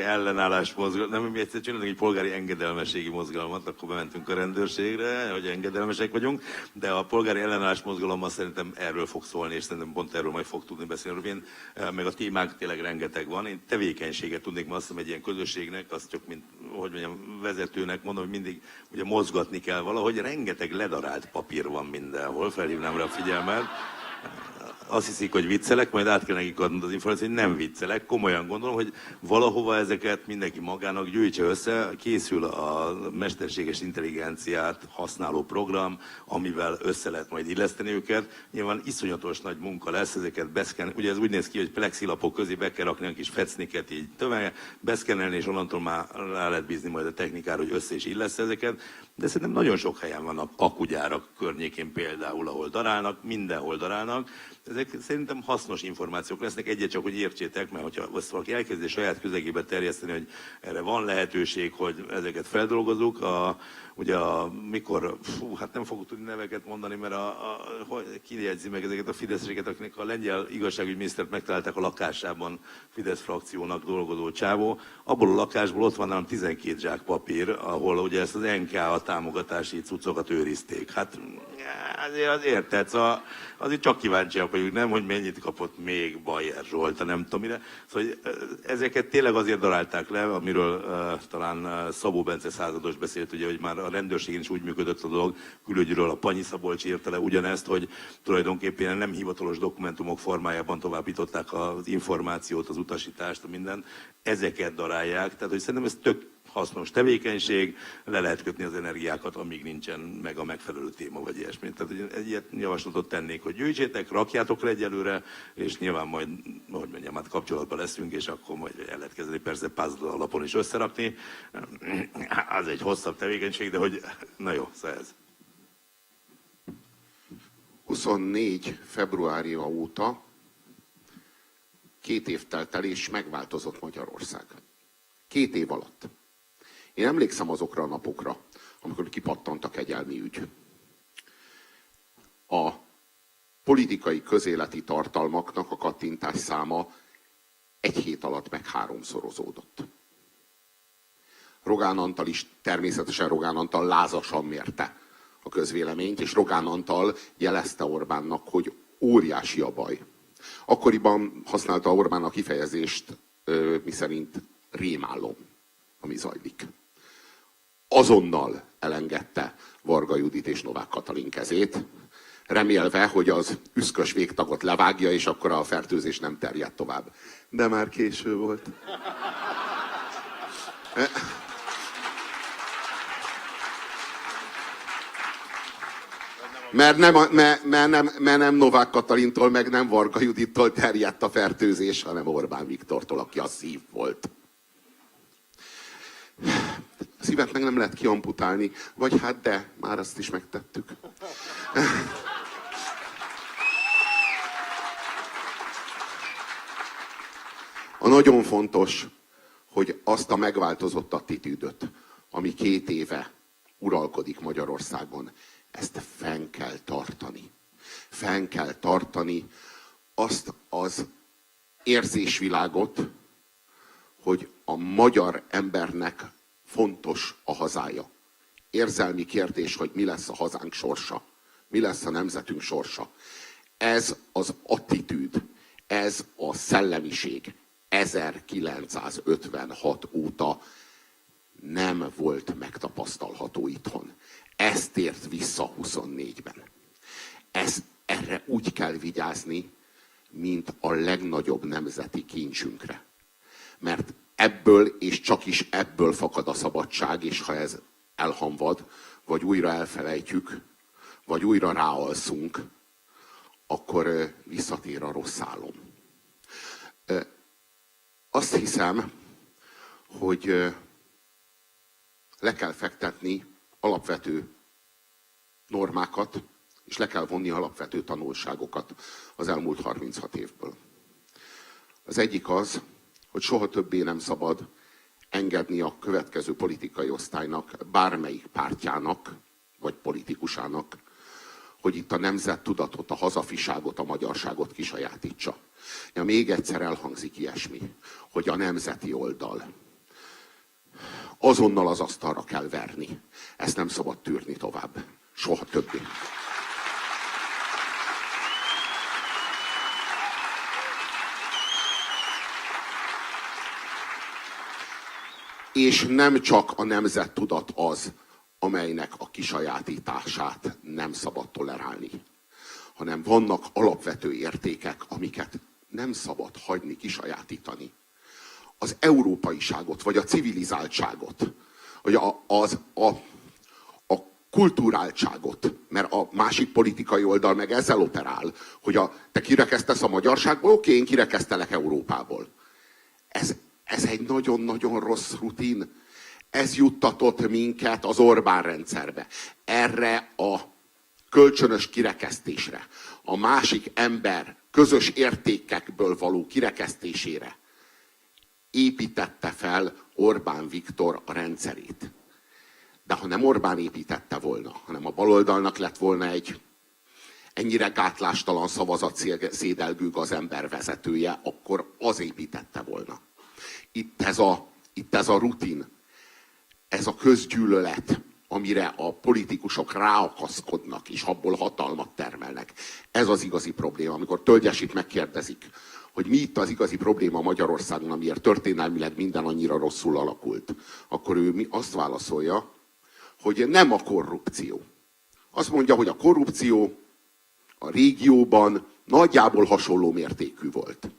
[SPEAKER 3] ellenállás mozgalom, nem, mi egyszer csinálunk egy polgári engedelmességi mozgalmat, akkor bementünk a rendőrségre, hogy engedelmesek vagyunk, de a polgári ellenállás mozgalommal szerintem erről fog szólni, és szerintem pont erről majd fog tudni beszélni. Én, meg a témák tényleg rengeteg van. Én tevékenységet tudnék ma azt hiszem egy ilyen közösségnek, azt csak mint, hogy mondjam, vezetőnek mondom, hogy mindig ugye mozgatni kell valahogy, rengeteg ledarált papír van mindenhol, felhívnám rá a figyelmet. Azt hiszik, hogy viccelek, majd át kell nekik adnod az információt, hogy nem viccelek. Komolyan gondolom, hogy valahova ezeket mindenki magának gyűjtse össze. Készül a mesterséges intelligenciát használó program, amivel össze lehet majd illeszteni őket. Nyilván iszonyatos nagy munka lesz, ezeket beszkennelni. Ugye ez úgy néz ki, hogy plexilapok közé be kell rakni a kis fecniket, így beszkennelni, és onnantól már rá lehet bízni majd a technikára, hogy össze is illesz ezeket. De szerintem nagyon sok helyen vannak akugyárak környékén például, ahol darálnak, mindenhol darálnak. Ezek szerintem hasznos információk lesznek, egyet csak, hogy értsétek, mert hogyha azt valaki elkezdi saját közegébe terjeszteni, hogy erre van lehetőség, hogy ezeket feldolgozzuk, ugye hát nem fogok tudni neveket mondani, mert ki jegyzi meg ezeket a fideszeseket, akinek a lengyel igazságügyminisztert megtalálták a lakásában Fidesz frakciónak dolgozó csávó. Abból a lakásból ott van nálam 12 zsák papír, ahol ugye ezt az NKA támogatási cuccokat őrizték. Hát azért, tehát azért csak kíváncsiak vagyunk, nem, hogy mennyit kapott még Bajer Zsolt, nem tudom mire. Szóval ezeket tényleg azért darálták le, amiről talán Szabó Bence százados beszélt, ugye, hogy már a rendőrségen is úgy működött a dolog, külügyről a Panyi Szabolcs írta le ugyanezt, hogy tulajdonképpen nem hivatalos dokumentumok formájában továbbították az információt, az utasítást, minden. Ezeket darálják, tehát hogy szerintem ez tök hasznos tevékenység, le lehet kötni az energiákat, amíg nincsen meg a megfelelő téma, vagy ilyesmi. Tehát egy ilyet javaslatot tennék, hogy gyűjtsétek, rakjátok le egyelőre, és nyilván majd, hogy mondjam, hát kapcsolatban leszünk, és akkor majd el lehet kezdeni persze puzzle alapon is összerakni. Az egy hosszabb tevékenység, de hogy, na jó, szóval ez.
[SPEAKER 5] 24 februárja óta 2 év telt el, és megváltozott Magyarország. 2 év alatt. Én emlékszem azokra a napokra, amikor kipattant a kegyelmi ügy. A politikai közéleti tartalmaknak a kattintás száma 1 hét alatt meg 3-szorozódott. Rogán Antal is, természetesen Rogán Antal lázasan mérte a közvéleményt, és Rogán Antal jelezte Orbánnak, hogy óriási a baj. Akkoriban használta Orbán a kifejezést, miszerint rémálom, ami zajlik. Azonnal elengedte Varga Judit és Novák Katalin kezét, remélve, hogy az üszkös végtagot levágja, és akkor a fertőzés nem terjed tovább. De már késő volt. Mert nem Novák Katalintól, meg nem Varga Judittól terjedt a fertőzés, hanem Orbán Viktortól, aki a szív volt. A szívet meg nem lehet kiamputálni, vagy hát de, már azt is megtettük. A nagyon fontos, hogy azt a megváltozott attitűdöt, ami 2 éve uralkodik Magyarországon, ezt fenn kell tartani. Fenn kell tartani azt az érzésvilágot, hogy a magyar embernek fontos a hazája. Érzelmi kérdés, hogy mi lesz a hazánk sorsa, mi lesz a nemzetünk sorsa. Ez az attitűd, ez a szellemiség 1956 óta nem volt megtapasztalható itthon. Ez tért vissza 24-ben. Erre úgy kell vigyázni, mint a legnagyobb nemzeti kincsünkre. Mert ebből és csak is ebből fakad a szabadság, és ha ez elhamvad, vagy újra elfelejtjük, vagy újra ráalszunk, akkor visszatér a rossz álom. Azt hiszem, hogy le kell fektetni alapvető normákat, és le kell vonni alapvető tanulságokat az elmúlt 36 évből. Az egyik az, hogy soha többé nem szabad engedni a következő politikai osztálynak, bármelyik pártjának, vagy politikusának, hogy itt a nemzettudatot, a hazafiságot, a magyarságot kisajátítsa. Ja, még egyszer elhangzik ilyesmi, hogy a nemzeti oldal. Azonnal az asztalra kell verni. Ezt nem szabad tűrni tovább. Soha többé. És nem csak a nemzettudat az, amelynek a kisajátítását nem szabad tolerálni, hanem vannak alapvető értékek, amiket nem szabad hagyni kisajátítani. Az európaiságot, vagy a civilizáltságot, vagy a kulturáltságot, mert a másik politikai oldal meg ezzel operál, hogy te kirekesztesz a magyarságból, oké, én kirekesztelek Európából. Ez egy nagyon-nagyon rossz rutin. Ez juttatott minket az Orbán rendszerbe. Erre a kölcsönös kirekesztésre, a másik ember közös értékekből való kirekesztésére építette fel Orbán Viktor a rendszerét. De ha nem Orbán építette volna, hanem a baloldalnak lett volna egy ennyire gátlástalan szavazatszédelgő az ember vezetője, akkor az építette volna. Itt ez a rutin, ez a közgyűlölet, amire a politikusok ráakaszkodnak, és abból hatalmat termelnek. Ez az igazi probléma. Amikor Tölgyesit megkérdezik, hogy mi itt az igazi probléma Magyarországon, amiért történelmileg minden annyira rosszul alakult, akkor ő azt válaszolja, hogy nem a korrupció. Azt mondja, hogy a korrupció a régióban nagyjából hasonló mértékű volt.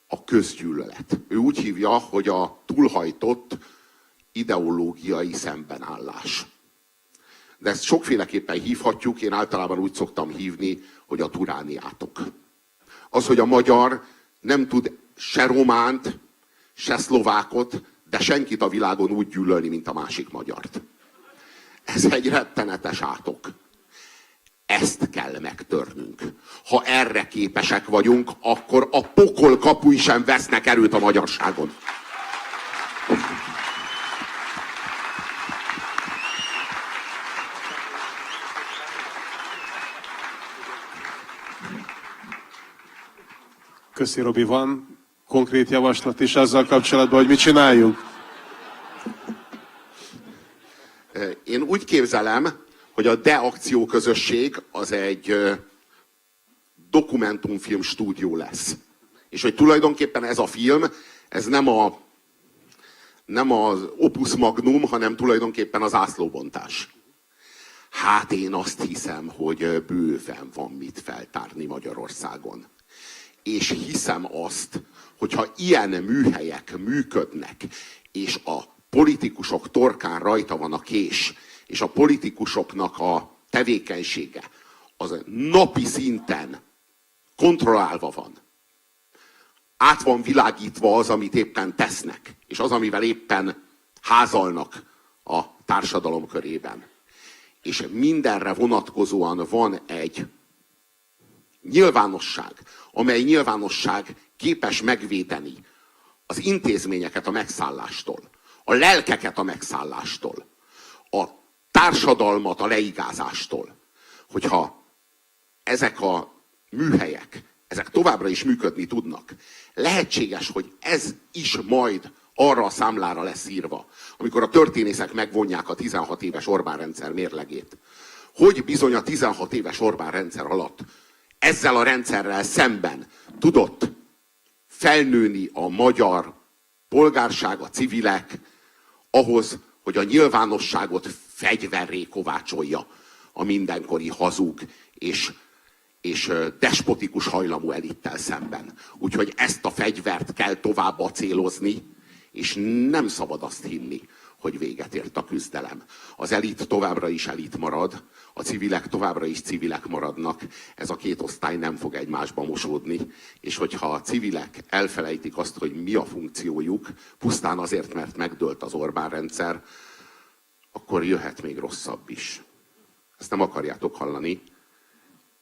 [SPEAKER 5] A közgyűlölet. Ő úgy hívja, hogy a túlhajtott ideológiai szembenállás. De ezt sokféleképpen hívhatjuk, én általában úgy szoktam hívni, hogy a turániátok. Az, hogy a magyar nem tud se románt, se szlovákot, de senkit a világon úgy gyűlölni, mint a másik magyart. Ez egy rettenetes átok. Ezt kell megtörnünk. Ha erre képesek vagyunk, akkor a pokol kapui sem vesznek erőt a magyarságon.
[SPEAKER 4] Köszi, Robi, van konkrét javaslat is azzal kapcsolatban, hogy mit csináljunk?
[SPEAKER 5] Én úgy képzelem, hogy a De Akció közösség az egy dokumentumfilm stúdió lesz. És hogy tulajdonképpen ez a film, ez nem az opus magnum, hanem tulajdonképpen az ászlóbontás. Hát én azt hiszem, hogy bőven van mit feltárni Magyarországon. És hiszem azt, hogyha ilyen műhelyek működnek, és a politikusok torkán rajta van a kés, és a politikusoknak tevékenysége az napi szinten kontrollálva van. Át van világítva az, amit éppen tesznek, és az, amivel éppen házalnak a társadalom körében. És mindenre vonatkozóan van egy nyilvánosság, amely nyilvánosság képes megvédeni az intézményeket a megszállástól, a lelkeket a megszállástól, a társadalmat a leigázástól. Hogyha ezek a műhelyek, ezek továbbra is működni tudnak, lehetséges, hogy ez is majd arra a számlára lesz írva, amikor a történészek megvonják a 16 éves Orbán rendszer mérlegét, hogy bizony a 16 éves Orbán rendszer alatt ezzel a rendszerrel szemben tudott felnőni a magyar polgárság, a civilek, ahhoz, hogy a nyilvánosságot fegyverré kovácsolja a mindenkori hazug és despotikus hajlamú elittel szemben. Úgyhogy ezt a fegyvert kell tovább acélozni, és nem szabad azt hinni, hogy véget ért a küzdelem. Az elit továbbra is elit marad, a civilek továbbra is civilek maradnak, ez a két osztály nem fog egymásba mosódni, és hogyha a civilek elfelejtik azt, hogy mi a funkciójuk, pusztán azért, mert megdőlt az Orbán rendszer, akkor jöhet még rosszabb is. Ezt nem akarjátok hallani,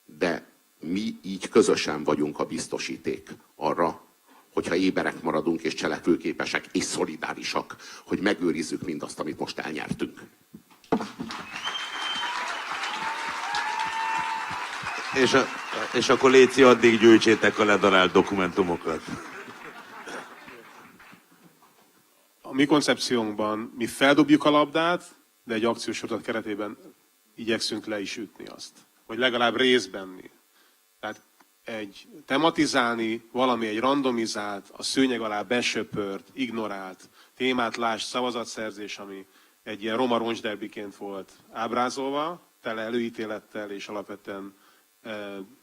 [SPEAKER 5] de mi így közösen vagyunk a biztosíték arra, hogyha éberek maradunk és cselekvőképesek és szolidárisak, hogy megőrizzük mindazt, amit most elnyertünk.
[SPEAKER 3] És akkor léci, addig gyűjtsétek a ledarált dokumentumokat.
[SPEAKER 4] A mi koncepciónkban mi feldobjuk a labdát, de egy akciósorozat keretében igyekszünk le is ütni azt. Vagy legalább részben. Tehát tematizálni valami, egy randomizált, a szőnyeg alá besöpört, ignorált témát, lásd szavazatszerzés, ami egy ilyen roma roncsderbiként volt ábrázolva, tele előítélettel és alapvetően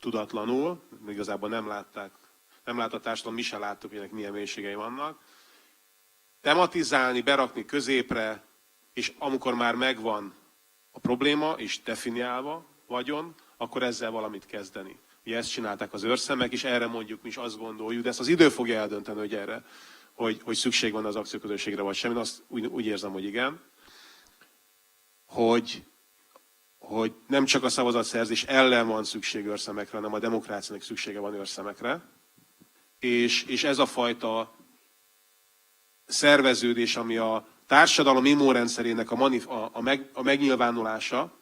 [SPEAKER 4] tudatlanul, igazából nem látta a társadalom, mi se láttuk, hogy ennek milyen mélységei vannak. Tematizálni, berakni középre, és amikor már megvan a probléma, és definiálva vagyon, akkor ezzel valamit kezdeni. Ugye ezt csinálták az őrszemek, és erre mondjuk mi is azt gondoljuk, de ezt az idő fogja eldönteni, hogy erre, hogy szükség van az akcióközösségre, vagy sem. Én azt úgy érzem, hogy igen. Hogy nem csak a szavazatszerzés ellen van szükség őrszemekre, hanem a demokráciának szüksége van őrszemekre. És ez a fajta szerveződés, ami a társadalom immunrendszerének a megnyilvánulása,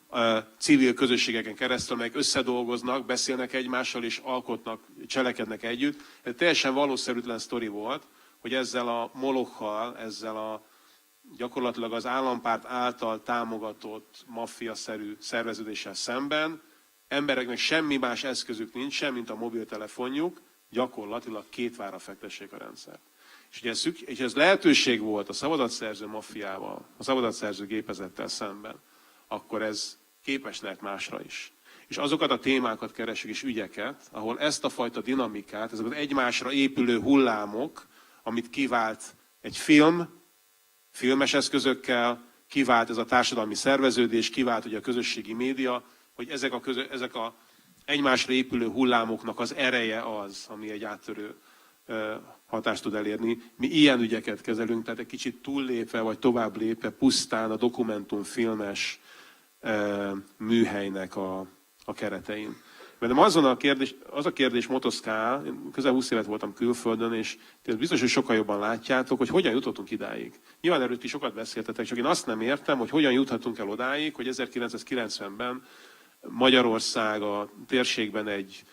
[SPEAKER 4] a civil közösségeken keresztül, amelyek összedolgoznak, beszélnek egymással és alkotnak, cselekednek együtt. Ez teljesen valószerűtlen sztori volt, hogy ezzel a molokkal, ezzel a gyakorlatilag az állampárt által támogatott maffia-szerű szerveződéssel szemben embereknek semmi más eszközük nincs, sem, mint a mobiltelefonjuk, gyakorlatilag két vára fektessék a rendszert. És ez lehetőség volt a szavazatszerző maffiával, a szavazatszerző gépezettel szemben, akkor ez képes lehet másra is. És azokat a témákat keresünk és ügyeket, ahol ezt a fajta dinamikát, ezek az egymásra épülő hullámok, amit kivált egy filmes eszközökkel, kivált ez a társadalmi szerveződés, kivált ugye a közösségi média, hogy ezek a egymásra épülő hullámoknak az ereje az, ami egy áttörő hatást tud elérni. Mi ilyen ügyeket kezelünk, tehát egy kicsit túllépve vagy tovább lépve pusztán a dokumentumfilmes műhelynek a keretein. Mert az a kérdés motoszkál, én közel 20 évet voltam külföldön, és biztos, hogy sokkal jobban látjátok, hogy hogyan jutottunk idáig. Nyilván erről ti sokat beszéltetek, csak én azt nem értem, hogy hogyan juthatunk el odáig, hogy 1990-ben Magyarország a térségben egy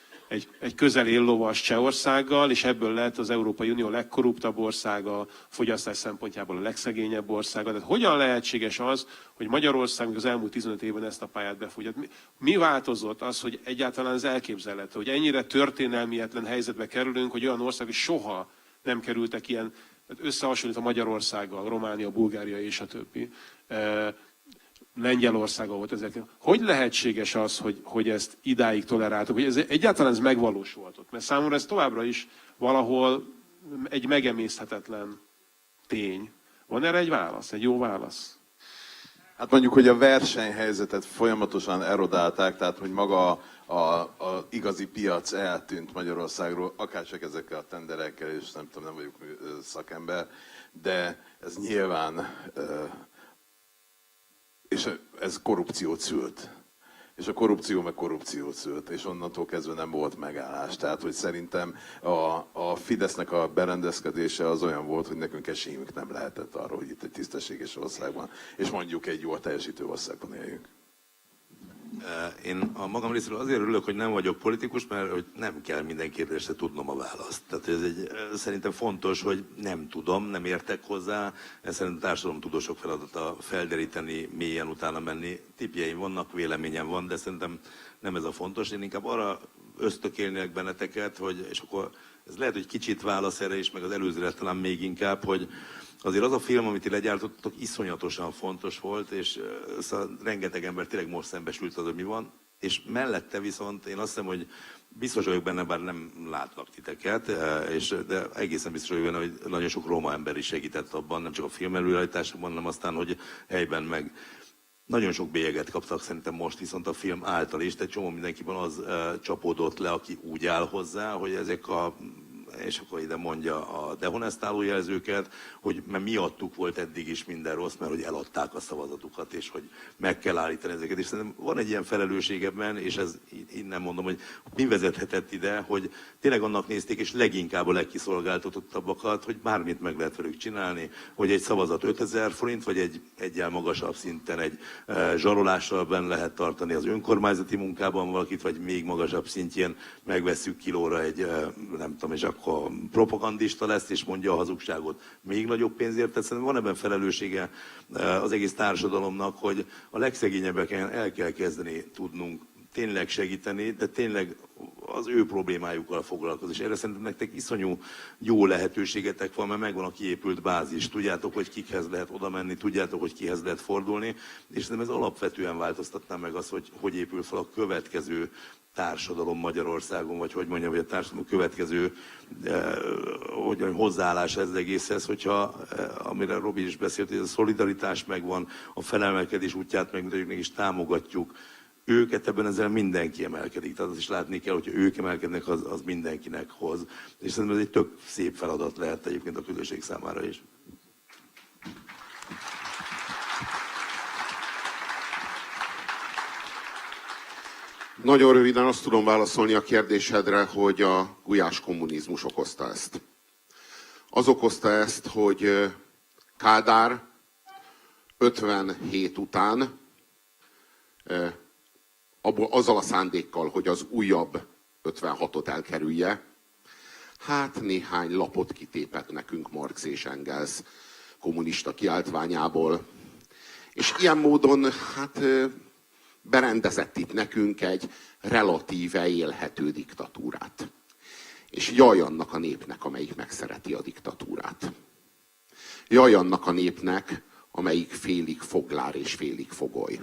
[SPEAKER 4] közel éllovas Csehországgal, és ebből lett az Európai Unió legkorruptabb országa, a fogyasztás szempontjából a legszegényebb országa. Tehát hogyan lehetséges az, hogy Magyarország az elmúlt 15 évben ezt a pályát befogja? Mi változott az, hogy egyáltalán ez elképzelhető, hogy ennyire történelmietlen helyzetbe kerülünk, hogy olyan országok soha nem kerültek ilyen, összehasonlítva Magyarországgal, Románia, Bulgária és a többi. Lengyelországa volt ezek. Hogy lehetséges az, hogy ezt idáig toleráltuk, hogy egyáltalán ez megvalósulhatott? Mert számomra ez továbbra is valahol egy megemészhetetlen tény. Van erre egy válasz, egy jó válasz?
[SPEAKER 2] Hát mondjuk, hogy a versenyhelyzetet folyamatosan erodálták, tehát hogy maga a igazi piac eltűnt Magyarországról, akárcsak ezekkel a tenderekkel, és nem tudom, nem vagyok szakember, de ez nyilván, és ez korrupciót szült. És a korrupció meg korrupciót szült, és onnantól kezdve nem volt megállás. Tehát, hogy szerintem a Fidesznek a berendezkedése az olyan volt, hogy nekünk esélyünk nem lehetett arra, hogy itt egy tisztességes országban, és mondjuk egy jól teljesítő országban éljünk.
[SPEAKER 3] Én a magam részéről azért örülök, hogy nem vagyok politikus, mert hogy nem kell minden kérdésre tudnom a választ. Tehát ez szerintem fontos, hogy nem tudom, nem értek hozzá. Ez szerintem társadalomtudósok feladata felderíteni, mélyen utána menni. Tippjeim vannak, véleményem van, de szerintem nem ez a fontos. Én inkább arra ösztökélnék benneteket, hogy, és akkor ez lehet, hogy kicsit válasz erre is, meg az előzőre talán még inkább, hogy azért az a film, amit ti legyártottok, iszonyatosan fontos volt, és szóval rengeteg ember tényleg most szembesült az, hogy mi van. És mellette viszont én azt hiszem, hogy biztos vagyok benne, bár nem látlak titeket, de egészen biztos vagyok benne, hogy nagyon sok roma ember is segített abban, nem csak a film előállításában, hanem aztán, hogy helyben meg nagyon sok bélyeget kaptak szerintem most viszont a film által is, de egy csomó mindenkiben az csapódott le, aki úgy áll hozzá, hogy ezek és akkor ide mondja a dehonestáló jelzőket, hogy mert miattuk volt eddig is minden rossz, mert hogy eladták a szavazatukat, és hogy meg kell állítani ezeket. És szerintem van egy ilyen felelősség ebben, és ez innen mondom, hogy mi vezethetett ide, hogy tényleg annak nézték, és leginkább a legkiszolgáltatottabbakat, hogy bármit meg lehet velük csinálni, hogy egy szavazat 5000 forint, vagy egyel magasabb szinten egy zsarolással benne lehet tartani az önkormányzati munkában valakit, vagy még magasabb szintjén megvesszük kilóra egy, nem tudom, és akkor propagandista lesz, és mondja a hazugságot még nagyobb pénzért. Tehát szerintem van ebben felelőssége az egész társadalomnak, hogy a legszegényebbeken el kell kezdeni tudnunk tényleg segíteni, de tényleg az ő problémájukkal foglalkozni. És erre szerintem nektek iszonyú jó lehetőségetek van, mert megvan a kiépült bázis. Tudjátok, hogy kikhez lehet oda menni, tudjátok, hogy kihez lehet fordulni, és szerintem ez alapvetően változtatná meg azt, hogy épül fel a következő társadalom Magyarországon, vagy hogy mondjam, hogy a társadalom következő hozzáállás ez egészhez, hogyha, amire Robi is beszélt, hogy a szolidaritás megvan, a felemelkedés útját meg is támogatjuk őket, ebben ezzel mindenki emelkedik. Tehát azt is látni kell, hogyha ők emelkednek, az mindenkinek hoz. És szerintem ez egy tök szép feladat lehet egyébként a közösség számára is.
[SPEAKER 5] Nagyon röviden azt tudom válaszolni a kérdésedre, hogy a gulyás kommunizmus okozta ezt. Az okozta ezt, hogy Kádár 57 után azzal a szándékkal, hogy az újabb 56-ot elkerülje, hát néhány lapot kitépett nekünk Marx és Engels kommunista kiáltványából. És ilyen módon hát berendezett itt nekünk egy relatíve élhető diktatúrát. És jaj annak a népnek, amelyik megszereti a diktatúrát. Jaj annak a népnek, amelyik félig foglár és félig fogoly.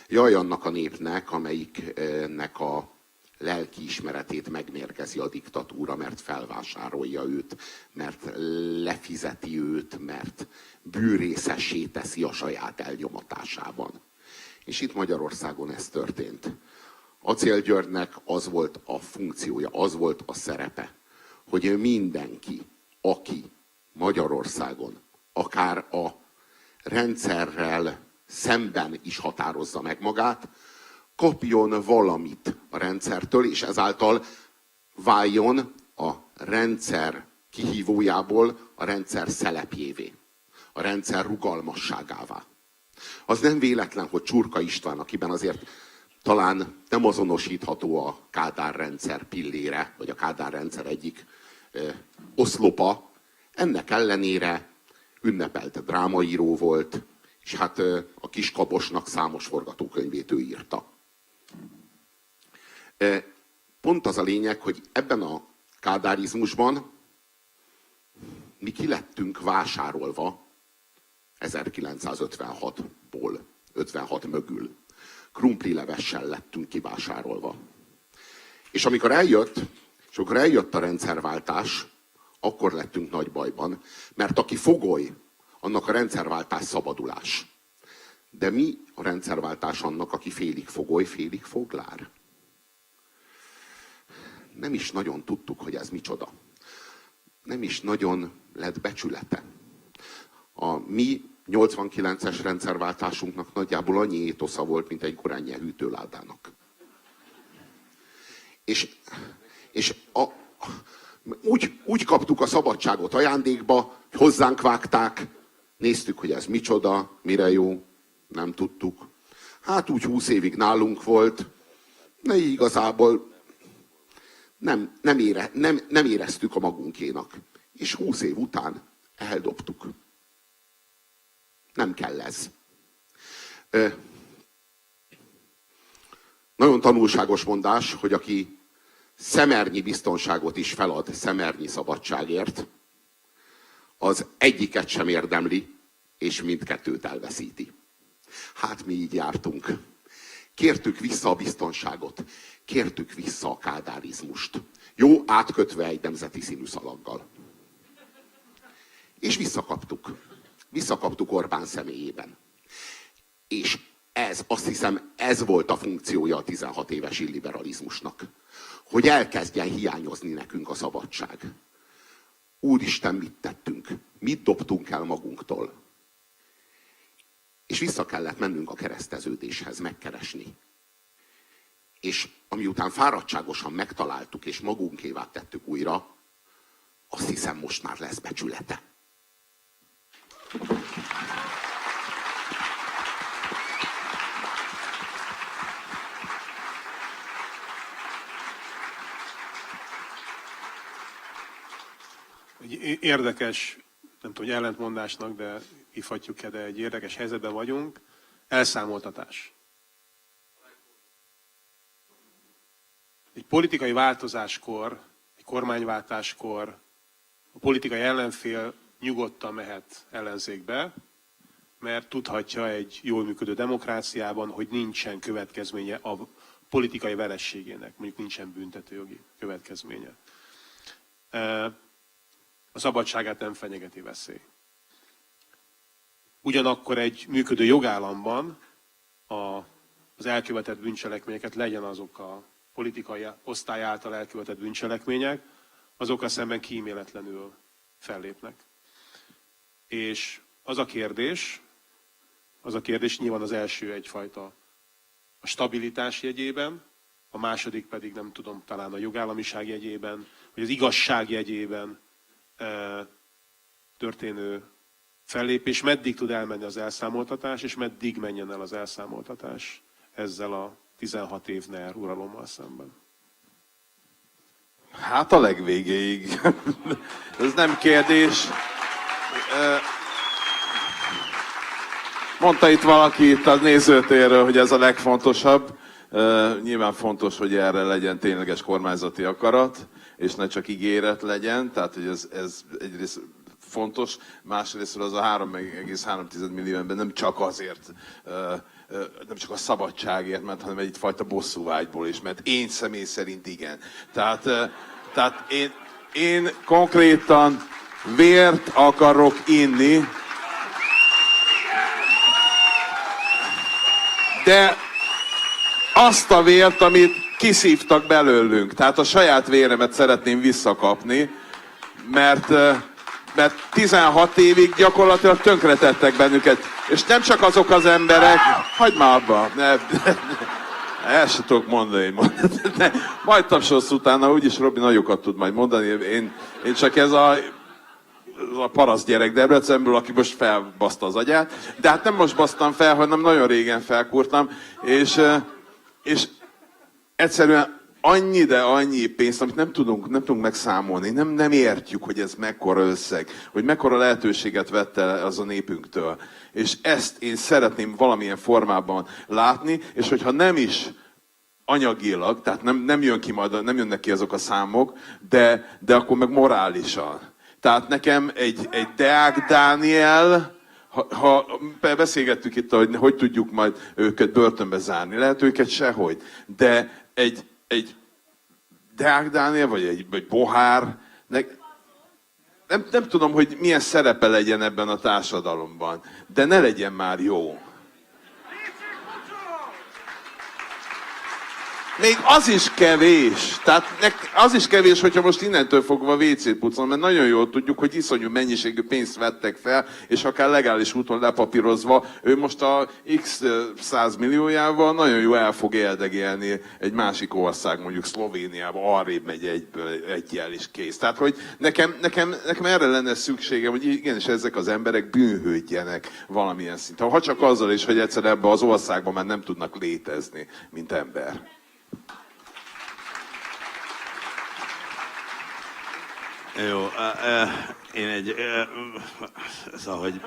[SPEAKER 5] Jaj annak a népnek, amelyiknek a lelkiismeretét megmérgezi a diktatúra, mert felvásárolja őt, mert lefizeti őt, mert bűrészessé teszi a saját elnyomatásában. És itt Magyarországon ez történt. Acél Györgynek az volt a funkciója, az volt a szerepe, hogy mindenki, aki Magyarországon akár a rendszerrel szemben is határozza meg magát, kapjon valamit a rendszertől, és ezáltal váljon a rendszer kihívójából a rendszer szelepjévé, a rendszer rugalmasságává. Az nem véletlen, hogy Csurka István, akiben azért talán nem azonosítható a Kádár rendszer pillére, vagy a Kádár rendszer egyik oszlopa, ennek ellenére ünnepelt drámaíró volt, és hát a Kiskabosnak számos forgatókönyvét ő írta. Pont az a lényeg, hogy ebben a kádárizmusban mi ki lettünk vásárolva 1956-ból, 56 mögül. Krumplilevessel lettünk kivásárolva. És amikor eljött a rendszerváltás, akkor lettünk nagy bajban, mert aki fogoly, annak a rendszerváltás szabadulás. De mi a rendszerváltás annak, aki félig fogoly, félig foglár? Nem is nagyon tudtuk, hogy ez micsoda. Nem is nagyon lett becsülete. A mi 89-es rendszerváltásunknak nagyjából annyi étosza volt, mint egy koránye hűtőládának. És úgy kaptuk a szabadságot ajándékba, hozzánk vágták, néztük, hogy ez micsoda, mire jó, nem tudtuk. Hát úgy 20 évig nálunk volt, de igazából nem éreztük a magunkénak. És 20 év után eldobtuk. Nem kell ez. Nagyon tanulságos mondás, hogy aki szemernyi biztonságot is felad szemernyi szabadságért, az egyiket sem érdemli, és mindkettőt elveszíti. Hát mi így jártunk. Kértük vissza a biztonságot, kértük vissza a kádárizmust. Jó, átkötve egy nemzeti színű szalaggal. És visszakaptuk. Visszakaptuk Orbán személyében. És azt hiszem, ez volt a funkciója a 16 éves illiberalizmusnak. Hogy elkezdjen hiányozni nekünk a szabadság. Úristen, mit tettünk? Mit dobtunk el magunktól? És vissza kellett mennünk a kereszteződéshez, megkeresni. És amiután fáradtságosan megtaláltuk, és magunkévá tettük újra, azt hiszem, most már lesz becsülete.
[SPEAKER 4] Érdekes, nem tudom, hogy ellentmondásnak, de hívhatjuk-e, de egy érdekes helyzetben vagyunk. Elszámoltatás. Egy politikai változáskor, egy kormányváltáskor a politikai ellenfél nyugodtan mehet ellenzékbe, mert tudhatja egy jól működő demokráciában, hogy nincsen következménye a politikai verességének, mondjuk nincsen büntetőjogi következménye. A szabadságát nem fenyegeti veszély. Ugyanakkor egy működő jogállamban az elkövetett bűncselekményeket, legyen azok a politikai osztály által elkövetett bűncselekmények, azokra szemben kíméletlenül fellépnek. És az a kérdés nyilván az első egyfajta a stabilitás jegyében, a második pedig nem tudom, talán a jogállamiság jegyében, vagy az igazság jegyében történő fellépés, meddig tud elmenni az elszámoltatás, és meddig menjen el az elszámoltatás ezzel a 16 év NER uralommal szemben.
[SPEAKER 2] Hát a legvégéig. Ez nem kérdés. Mondta itt valaki itt a nézőtérről, hogy ez a legfontosabb. Nyilván fontos, hogy erre legyen tényleges kormányzati akarat, és ne csak ígéret legyen, tehát hogy ez egyrészt fontos, másrészt az a 3,3 millió ember nem csak azért, nem csak a szabadságért, mert hanem egyfajta bosszúvágyból is, mert én személy szerint igen. Tehát én konkrétan vért akarok inni, de azt a vért, amit kiszívtak belőlünk. Tehát a saját véremet szeretném visszakapni, mert 16 évig gyakorlatilag tönkretettek bennünket. És nem csak azok az emberek, hagyd már abba, el se tudok mondani. Majd tapsolsz utána, úgyis Robi nagyokat tud majd mondani. Én csak ez a paraszt gyerek Debrecenből, aki most felbaszta az agyát. De hát nem most basztam fel, hanem nagyon régen felkúrtam. És egyszerűen annyi pénzt, amit nem tudunk megszámolni, nem értjük, hogy ez mekkora összeg, hogy mekkora lehetőséget vett el az a népünktől. És ezt én szeretném valamilyen formában látni, és hogyha nem is anyagilag, tehát nem jönnek ki azok a számok, de akkor meg morálisan. Tehát nekem egy Deák Dániel, ha beszélgettük itt, hogy tudjuk majd őket börtönbe zárni, lehet őket sehogy, de egy Deák Dániel, vagy egy Bohár, nem tudom, hogy milyen szerepe legyen ebben a társadalomban, de ne legyen már jó. még az is kevés. Tehát az is kevés, hogyha most innentől fogva WC-t pucolom, mert nagyon jól tudjuk, hogy iszonyú mennyiségű pénzt vettek fel, és akár legális úton lepapírozva, ő most a x 100 milliójával nagyon jó el fog érdegélni egy másik ország, mondjuk Szlovéniába, arrébb megy egyel is kész. Tehát, hogy nekem erre lenne szükségem, hogy igenis ezek az emberek bűnhődjenek valamilyen szinten. Ha csak azzal is, hogy egyszer ebben az országban már nem tudnak létezni, mint ember.
[SPEAKER 3] Jó, én szóval, hogy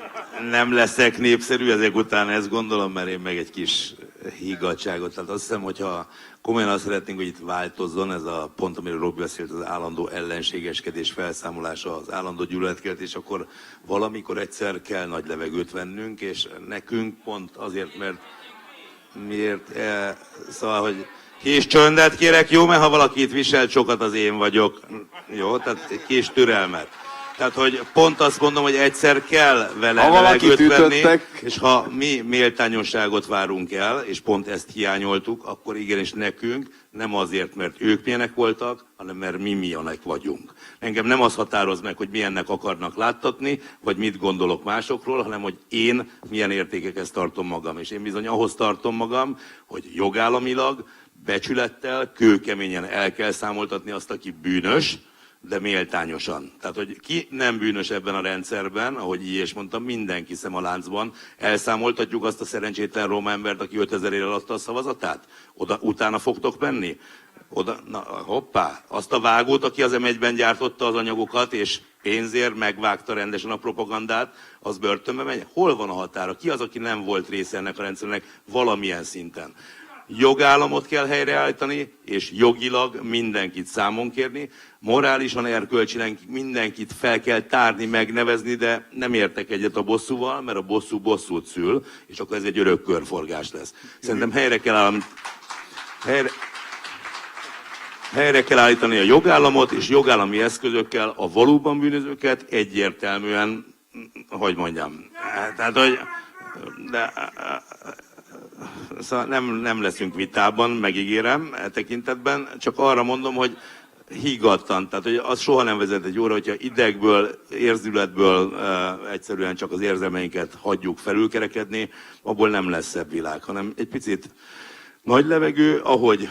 [SPEAKER 3] nem leszek népszerű, ezek után ezt gondolom, mert én meg egy kis higgadtságot. Tehát azt hiszem, hogyha komolyan azt szeretnénk, hogy itt változzon, ez a pont, amiről Robi beszélt, az állandó ellenségeskedés felszámolása, az állandó gyűlöletkeltés, akkor valamikor egyszer kell nagy levegőt vennünk, és nekünk pont azért, mert szóval, hogy kis csöndet kérek, jó, mert ha valaki itt viselt sokat, az én vagyok. Jó, tehát kis türelmet. Tehát, hogy pont azt mondom, hogy egyszer kell vele levegőt venni, és ha mi méltányosságot várunk el, és pont ezt hiányoltuk, akkor igenis nekünk, nem azért, mert ők milyenek voltak, hanem mert mi milyenek vagyunk. Engem nem az határoz meg, hogy milyennek akarnak láttatni, vagy mit gondolok másokról, hanem hogy én milyen értékekhez tartom magam. És én bizony ahhoz tartom magam, hogy jogállamilag, becsülettel, kőkeményen el kell számoltatni azt, aki bűnös, de méltányosan. Tehát, hogy ki nem bűnös ebben a rendszerben, ahogy így is mondtam, mindenki szem a láncban. Elszámoltatjuk azt a szerencsétlen roma embert, aki 5000 ér adta a szavazatát? Utána fogtok menni? Hoppá! Azt a vágót, aki az M1-ben gyártotta az anyagokat, és pénzért megvágta rendesen a propagandát, az börtönbe megy? Hol van a határa? Ki az, aki nem volt része ennek a rendszernek valamilyen szinten? Jogállamot kell helyreállítani, és jogilag mindenkit számon kérni, morálisan, erkölcsileg mindenkit fel kell tárni, megnevezni, de nem értek egyet a bosszúval, mert a bosszú bosszút szül, és akkor ez egy örök körforgás lesz. Szerintem helyre kell állítani a jogállamot, és jogállami eszközökkel a valóban bűnözőket egyértelműen, hogy mondjam, tehát, hogy szóval nem leszünk vitában, megígérem e tekintetben, csak arra mondom, hogy higgadtan, tehát hogy az soha nem vezet egy jóra, hogyha idegből, érzületből egyszerűen csak az érzelmeinket hagyjuk felülkerekedni, abból nem lesz szebb világ, hanem egy picit nagy levegő, ahogy,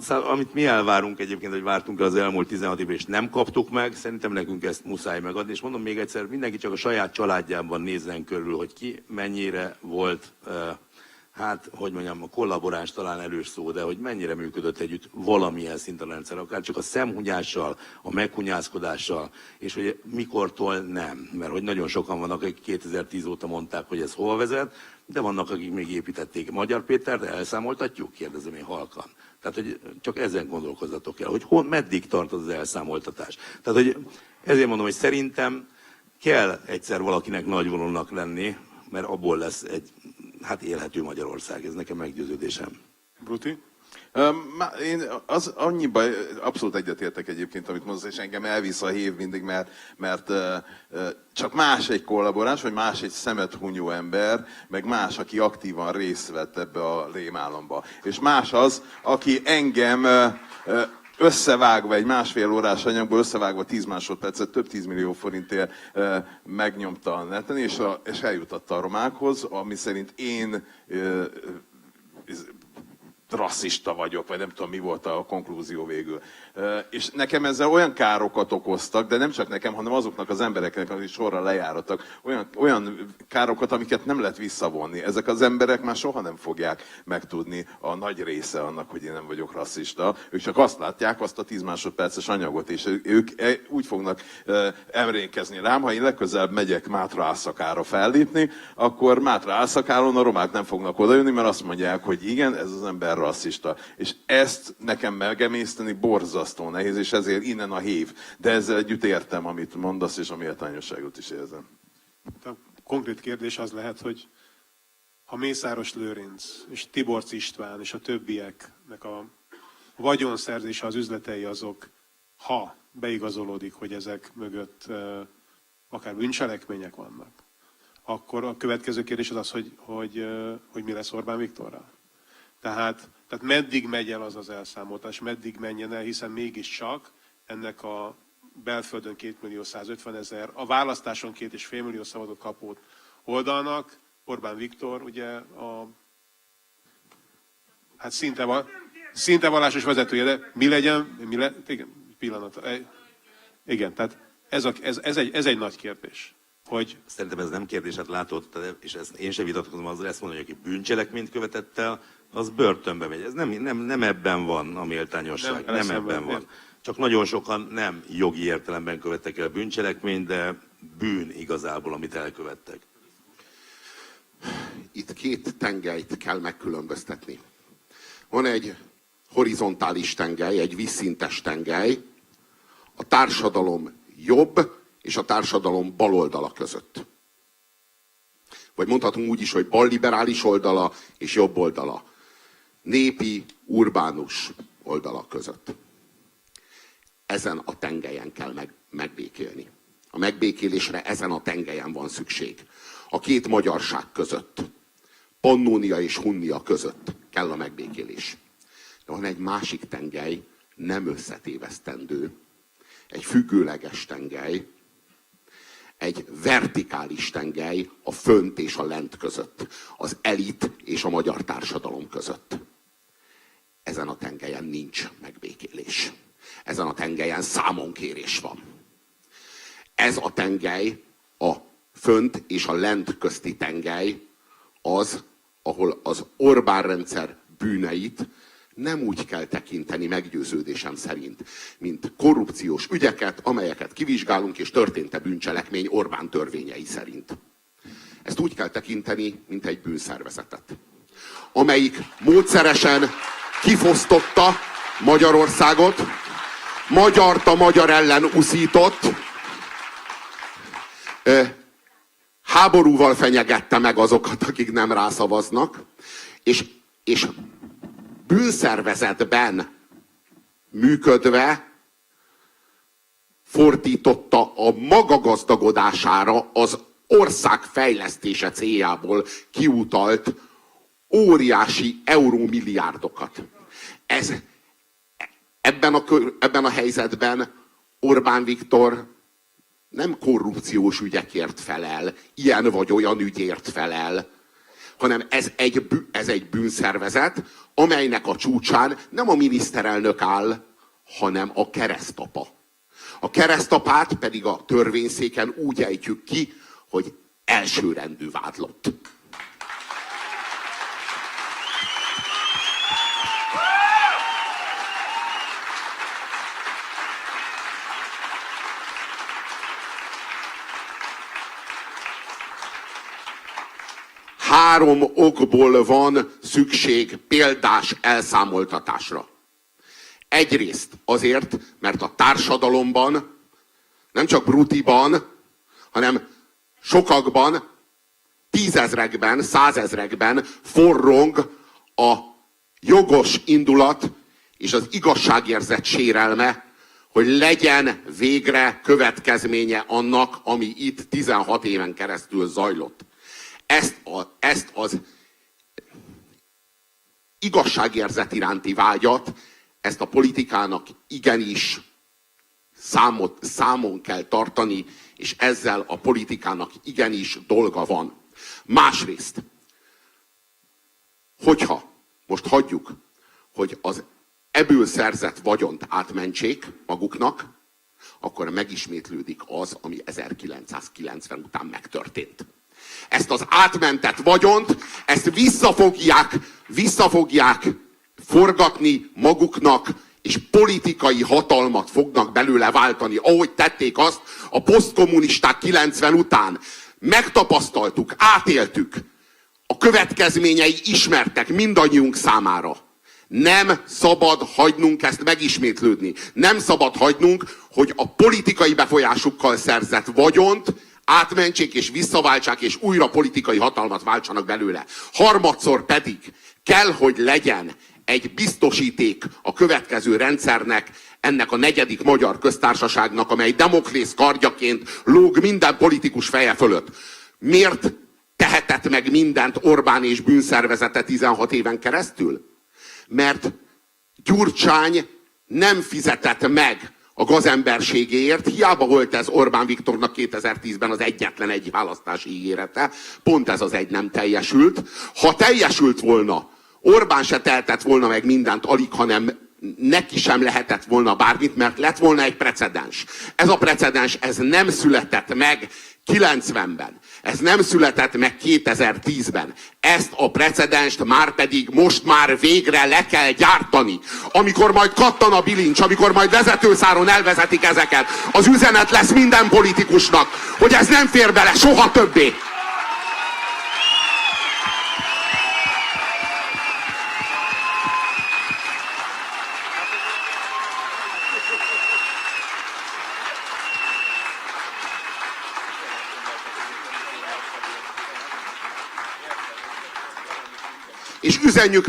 [SPEAKER 3] amit mi elvárunk egyébként, hogy vártunk el az elmúlt 16 évben, és nem kaptuk meg, szerintem nekünk ezt muszáj megadni, és mondom még egyszer, mindenki csak a saját családjában nézzen körül, hogy ki mennyire volt, hát, hogy mondjam, a kollaboráns talán erős szó, de hogy mennyire működött együtt valamilyen szinten a rendszer, akár csak a szemhunyással, a meghunyászkodással, és hogy mikortól nem. Mert hogy nagyon sokan vannak, akik 2010 óta mondták, hogy ez hova vezet, de vannak, akik még építették. Magyar Pétert elszámoltatjuk? Kérdezem én halkan. Tehát, hogy csak ezen gondolkozzatok el, hogy meddig tart az elszámoltatás. Tehát, hogy ezért mondom, hogy szerintem kell egyszer valakinek nagyvonulnak lenni, mert abból lesz egy élhető Magyarország, ez nekem meggyőződésem.
[SPEAKER 4] Bruti?
[SPEAKER 2] Én annyiban abszolút egyetértek egyébként, amit mondasz, és engem elvisz a hív mindig, mert csak más egy kollaboráns, vagy más egy szemet hunyó ember, meg más, aki aktívan részt vett ebbe a rémálomba. És más az, aki engem összevágva, egy másfél órás anyagból összevágva 10 másodpercet több 10 millió forintért megnyomta a neten, és eljutatta a romákhoz, ami szerint én rasszista vagyok, vagy nem tudom, mi volt a konklúzió végül. És nekem ezzel olyan károkat okoztak, de nem csak nekem, hanem azoknak az embereknek, akik sorra lejárattak, olyan károkat, amiket nem lehet visszavonni. Ezek az emberek már soha nem fogják megtudni a nagy része annak, hogy én nem vagyok rasszista. Ők csak azt látják, azt a 10 másodperces anyagot, és ők úgy fognak emlékezni rám, ha én legközelebb megyek Mátra Álszakára fellépni, akkor Mátra Álszakálon a romák nem fognak odajönni, mert azt mondják, hogy igen, ez az ember rasszista. És ezt nekem megemészteni borzasztó nehéz, és ezért innen a hív. De ezzel együtt értem, amit mondasz, és a méltányosságot is érzem.
[SPEAKER 4] A konkrét kérdés az lehet, hogy ha Mészáros Lőrinc és Tiborcs István és a többieknek a vagyonszerzése, az üzletei azok, ha beigazolódik, hogy ezek mögött akár bűncselekmények vannak, akkor a következő kérdés az az, hogy mi lesz Orbán Viktorral. Tehát Tehát meddig megy el az az elszámoltatás, meddig menjen el, hiszen mégiscsak ennek a belföldön 2.150.000, a választáson 2,5 millió szavazatot kapott oldalnak Orbán Viktor ugye hát szinte vallásos vezetője, de mi legyen, igen, pillanat. Igen, tehát ez egy nagy kérdés. Hogy
[SPEAKER 3] Szerintem ez nem kérdéset látott, és ezt én sem vitatkozom azzal, ezt mondani, hogy aki bűncselekményt követett el, az börtönbe megy. Ez nem ebben van a méltányosság, nem ebben van. Csak nagyon sokan nem jogi értelemben követtek el bűncselekményt, de bűn igazából, amit elkövettek.
[SPEAKER 5] Itt két tengelyt kell megkülönböztetni. Van egy horizontális tengely, egy vízszintes tengely, a társadalom jobb és a társadalom baloldala között. Vagy mondhatunk úgy is, hogy balliberális oldala és jobb oldala. Népi, urbánus oldala között. Ezen a tengelyen kell megbékélni. A megbékélésre ezen a tengelyen van szükség. A két magyarság között, Pannónia és Hunnia között kell a megbékélés. De van egy másik tengely, nem összetévesztendő, egy függőleges tengely, egy vertikális tengely a fönt és a lent között, az elit és a magyar társadalom között. Ezen a tengelyen nincs megbékélés. Ezen a tengelyen számonkérés van. Ez a tengely, a fönt és a lent közti tengely az, ahol az Orbán rendszer bűneit nem úgy kell tekinteni meggyőződésem szerint, mint korrupciós ügyeket, amelyeket kivizsgálunk, és történt-e bűncselekmény Orbán törvényei szerint. Ezt úgy kell tekinteni, mint egy bűnszervezetet, amelyik módszeresen kifosztotta Magyarországot, magyart a magyar ellen uszított, háborúval fenyegette meg azokat, akik nem rászavaznak, és bűnszervezetben működve fordította a maga gazdagodására az ország fejlesztése céljából kiutalt óriási eurómilliárdokat. Ebben a helyzetben Orbán Viktor nem korrupciós ügyekért felel, ilyen vagy olyan ügyért felel, hanem ez egy bűnszervezet, amelynek a csúcsán nem a miniszterelnök áll, hanem a keresztapa. A keresztapát pedig a törvényszéken úgy ejtjük ki, hogy elsőrendű vádlott. Három okból van szükség példás elszámoltatásra. Egyrészt azért, mert a társadalomban, nem csak brutiban, hanem sokakban, tízezrekben, százezrekben forrong a jogos indulat és az igazságérzet sérelme, hogy legyen végre következménye annak, ami itt 16 éven keresztül zajlott. Ezt az igazságérzet iránti vágyat, ezt a politikának igenis számon kell tartani, és ezzel a politikának igenis dolga van. Másrészt, hogyha most hagyjuk, hogy az ebből szerzett vagyont átmentsék maguknak, akkor megismétlődik az, ami 1990 után megtörtént. Ezt az átmentett vagyont, ezt vissza fogják forgatni maguknak, és politikai hatalmat fognak belőle váltani, ahogy tették azt a posztkommunisták 90 után. Megtapasztaltuk, átéltük, a következményei ismertek mindannyiunk számára. Nem szabad hagynunk ezt megismétlődni. Nem szabad hagynunk, hogy a politikai befolyásukkal szerzett vagyont átmentsék és visszaváltsák, és újra politikai hatalmat váltsanak belőle. Harmadszor pedig kell, hogy legyen egy biztosíték a következő rendszernek, ennek a 4. magyar köztársaságnak, amely Damoklész kardjaként lóg minden politikus feje fölött. Miért tehetett meg mindent Orbán és bűnszervezete 16 éven keresztül? Mert Gyurcsány nem fizetett meg a gazemberségéért, hiába volt ez Orbán Viktornak 2010-ben az egyetlen egy választási ígérete, pont ez az egy nem teljesült. Ha teljesült volna, Orbán se tehetett volna meg mindent, alig, hanem neki sem lehetett volna bármit, mert lett volna egy precedens. Ez a precedens, ez nem született meg 90-ben. Ez nem született meg 2010-ben. Ezt a precedenst most már végre le kell gyártani. Amikor majd kattan a bilincs, amikor majd vezetőszáron elvezetik ezeket, az üzenet lesz minden politikusnak, hogy ez nem fér bele soha többé. És üzenjük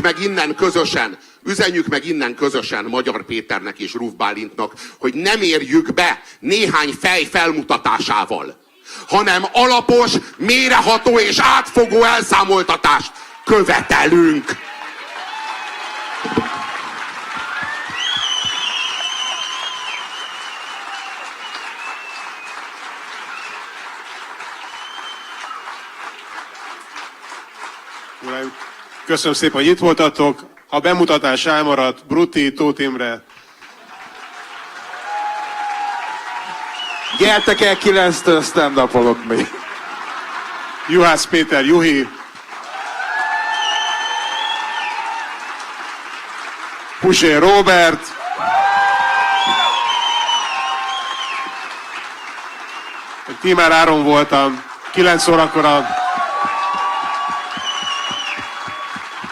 [SPEAKER 5] meg innen közösen Magyar Péternek és Ruf Bálintnak, hogy nem érjük be néhány fej felmutatásával, hanem alapos, mélyreható és átfogó elszámoltatást követelünk.
[SPEAKER 4] Uraim, köszönöm szépen, hogy itt voltatok. Ha a bemutatás elmaradt, Brutti, Tóth Imre.
[SPEAKER 2] Gyertek el 9-től, stand-upolok még.
[SPEAKER 4] Juhász Péter, Juhi. Pusé Róbert. Tímár Áron voltam. 9 órakor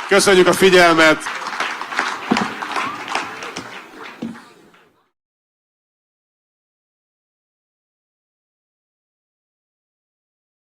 [SPEAKER 4] Köszönjük a figyelmet!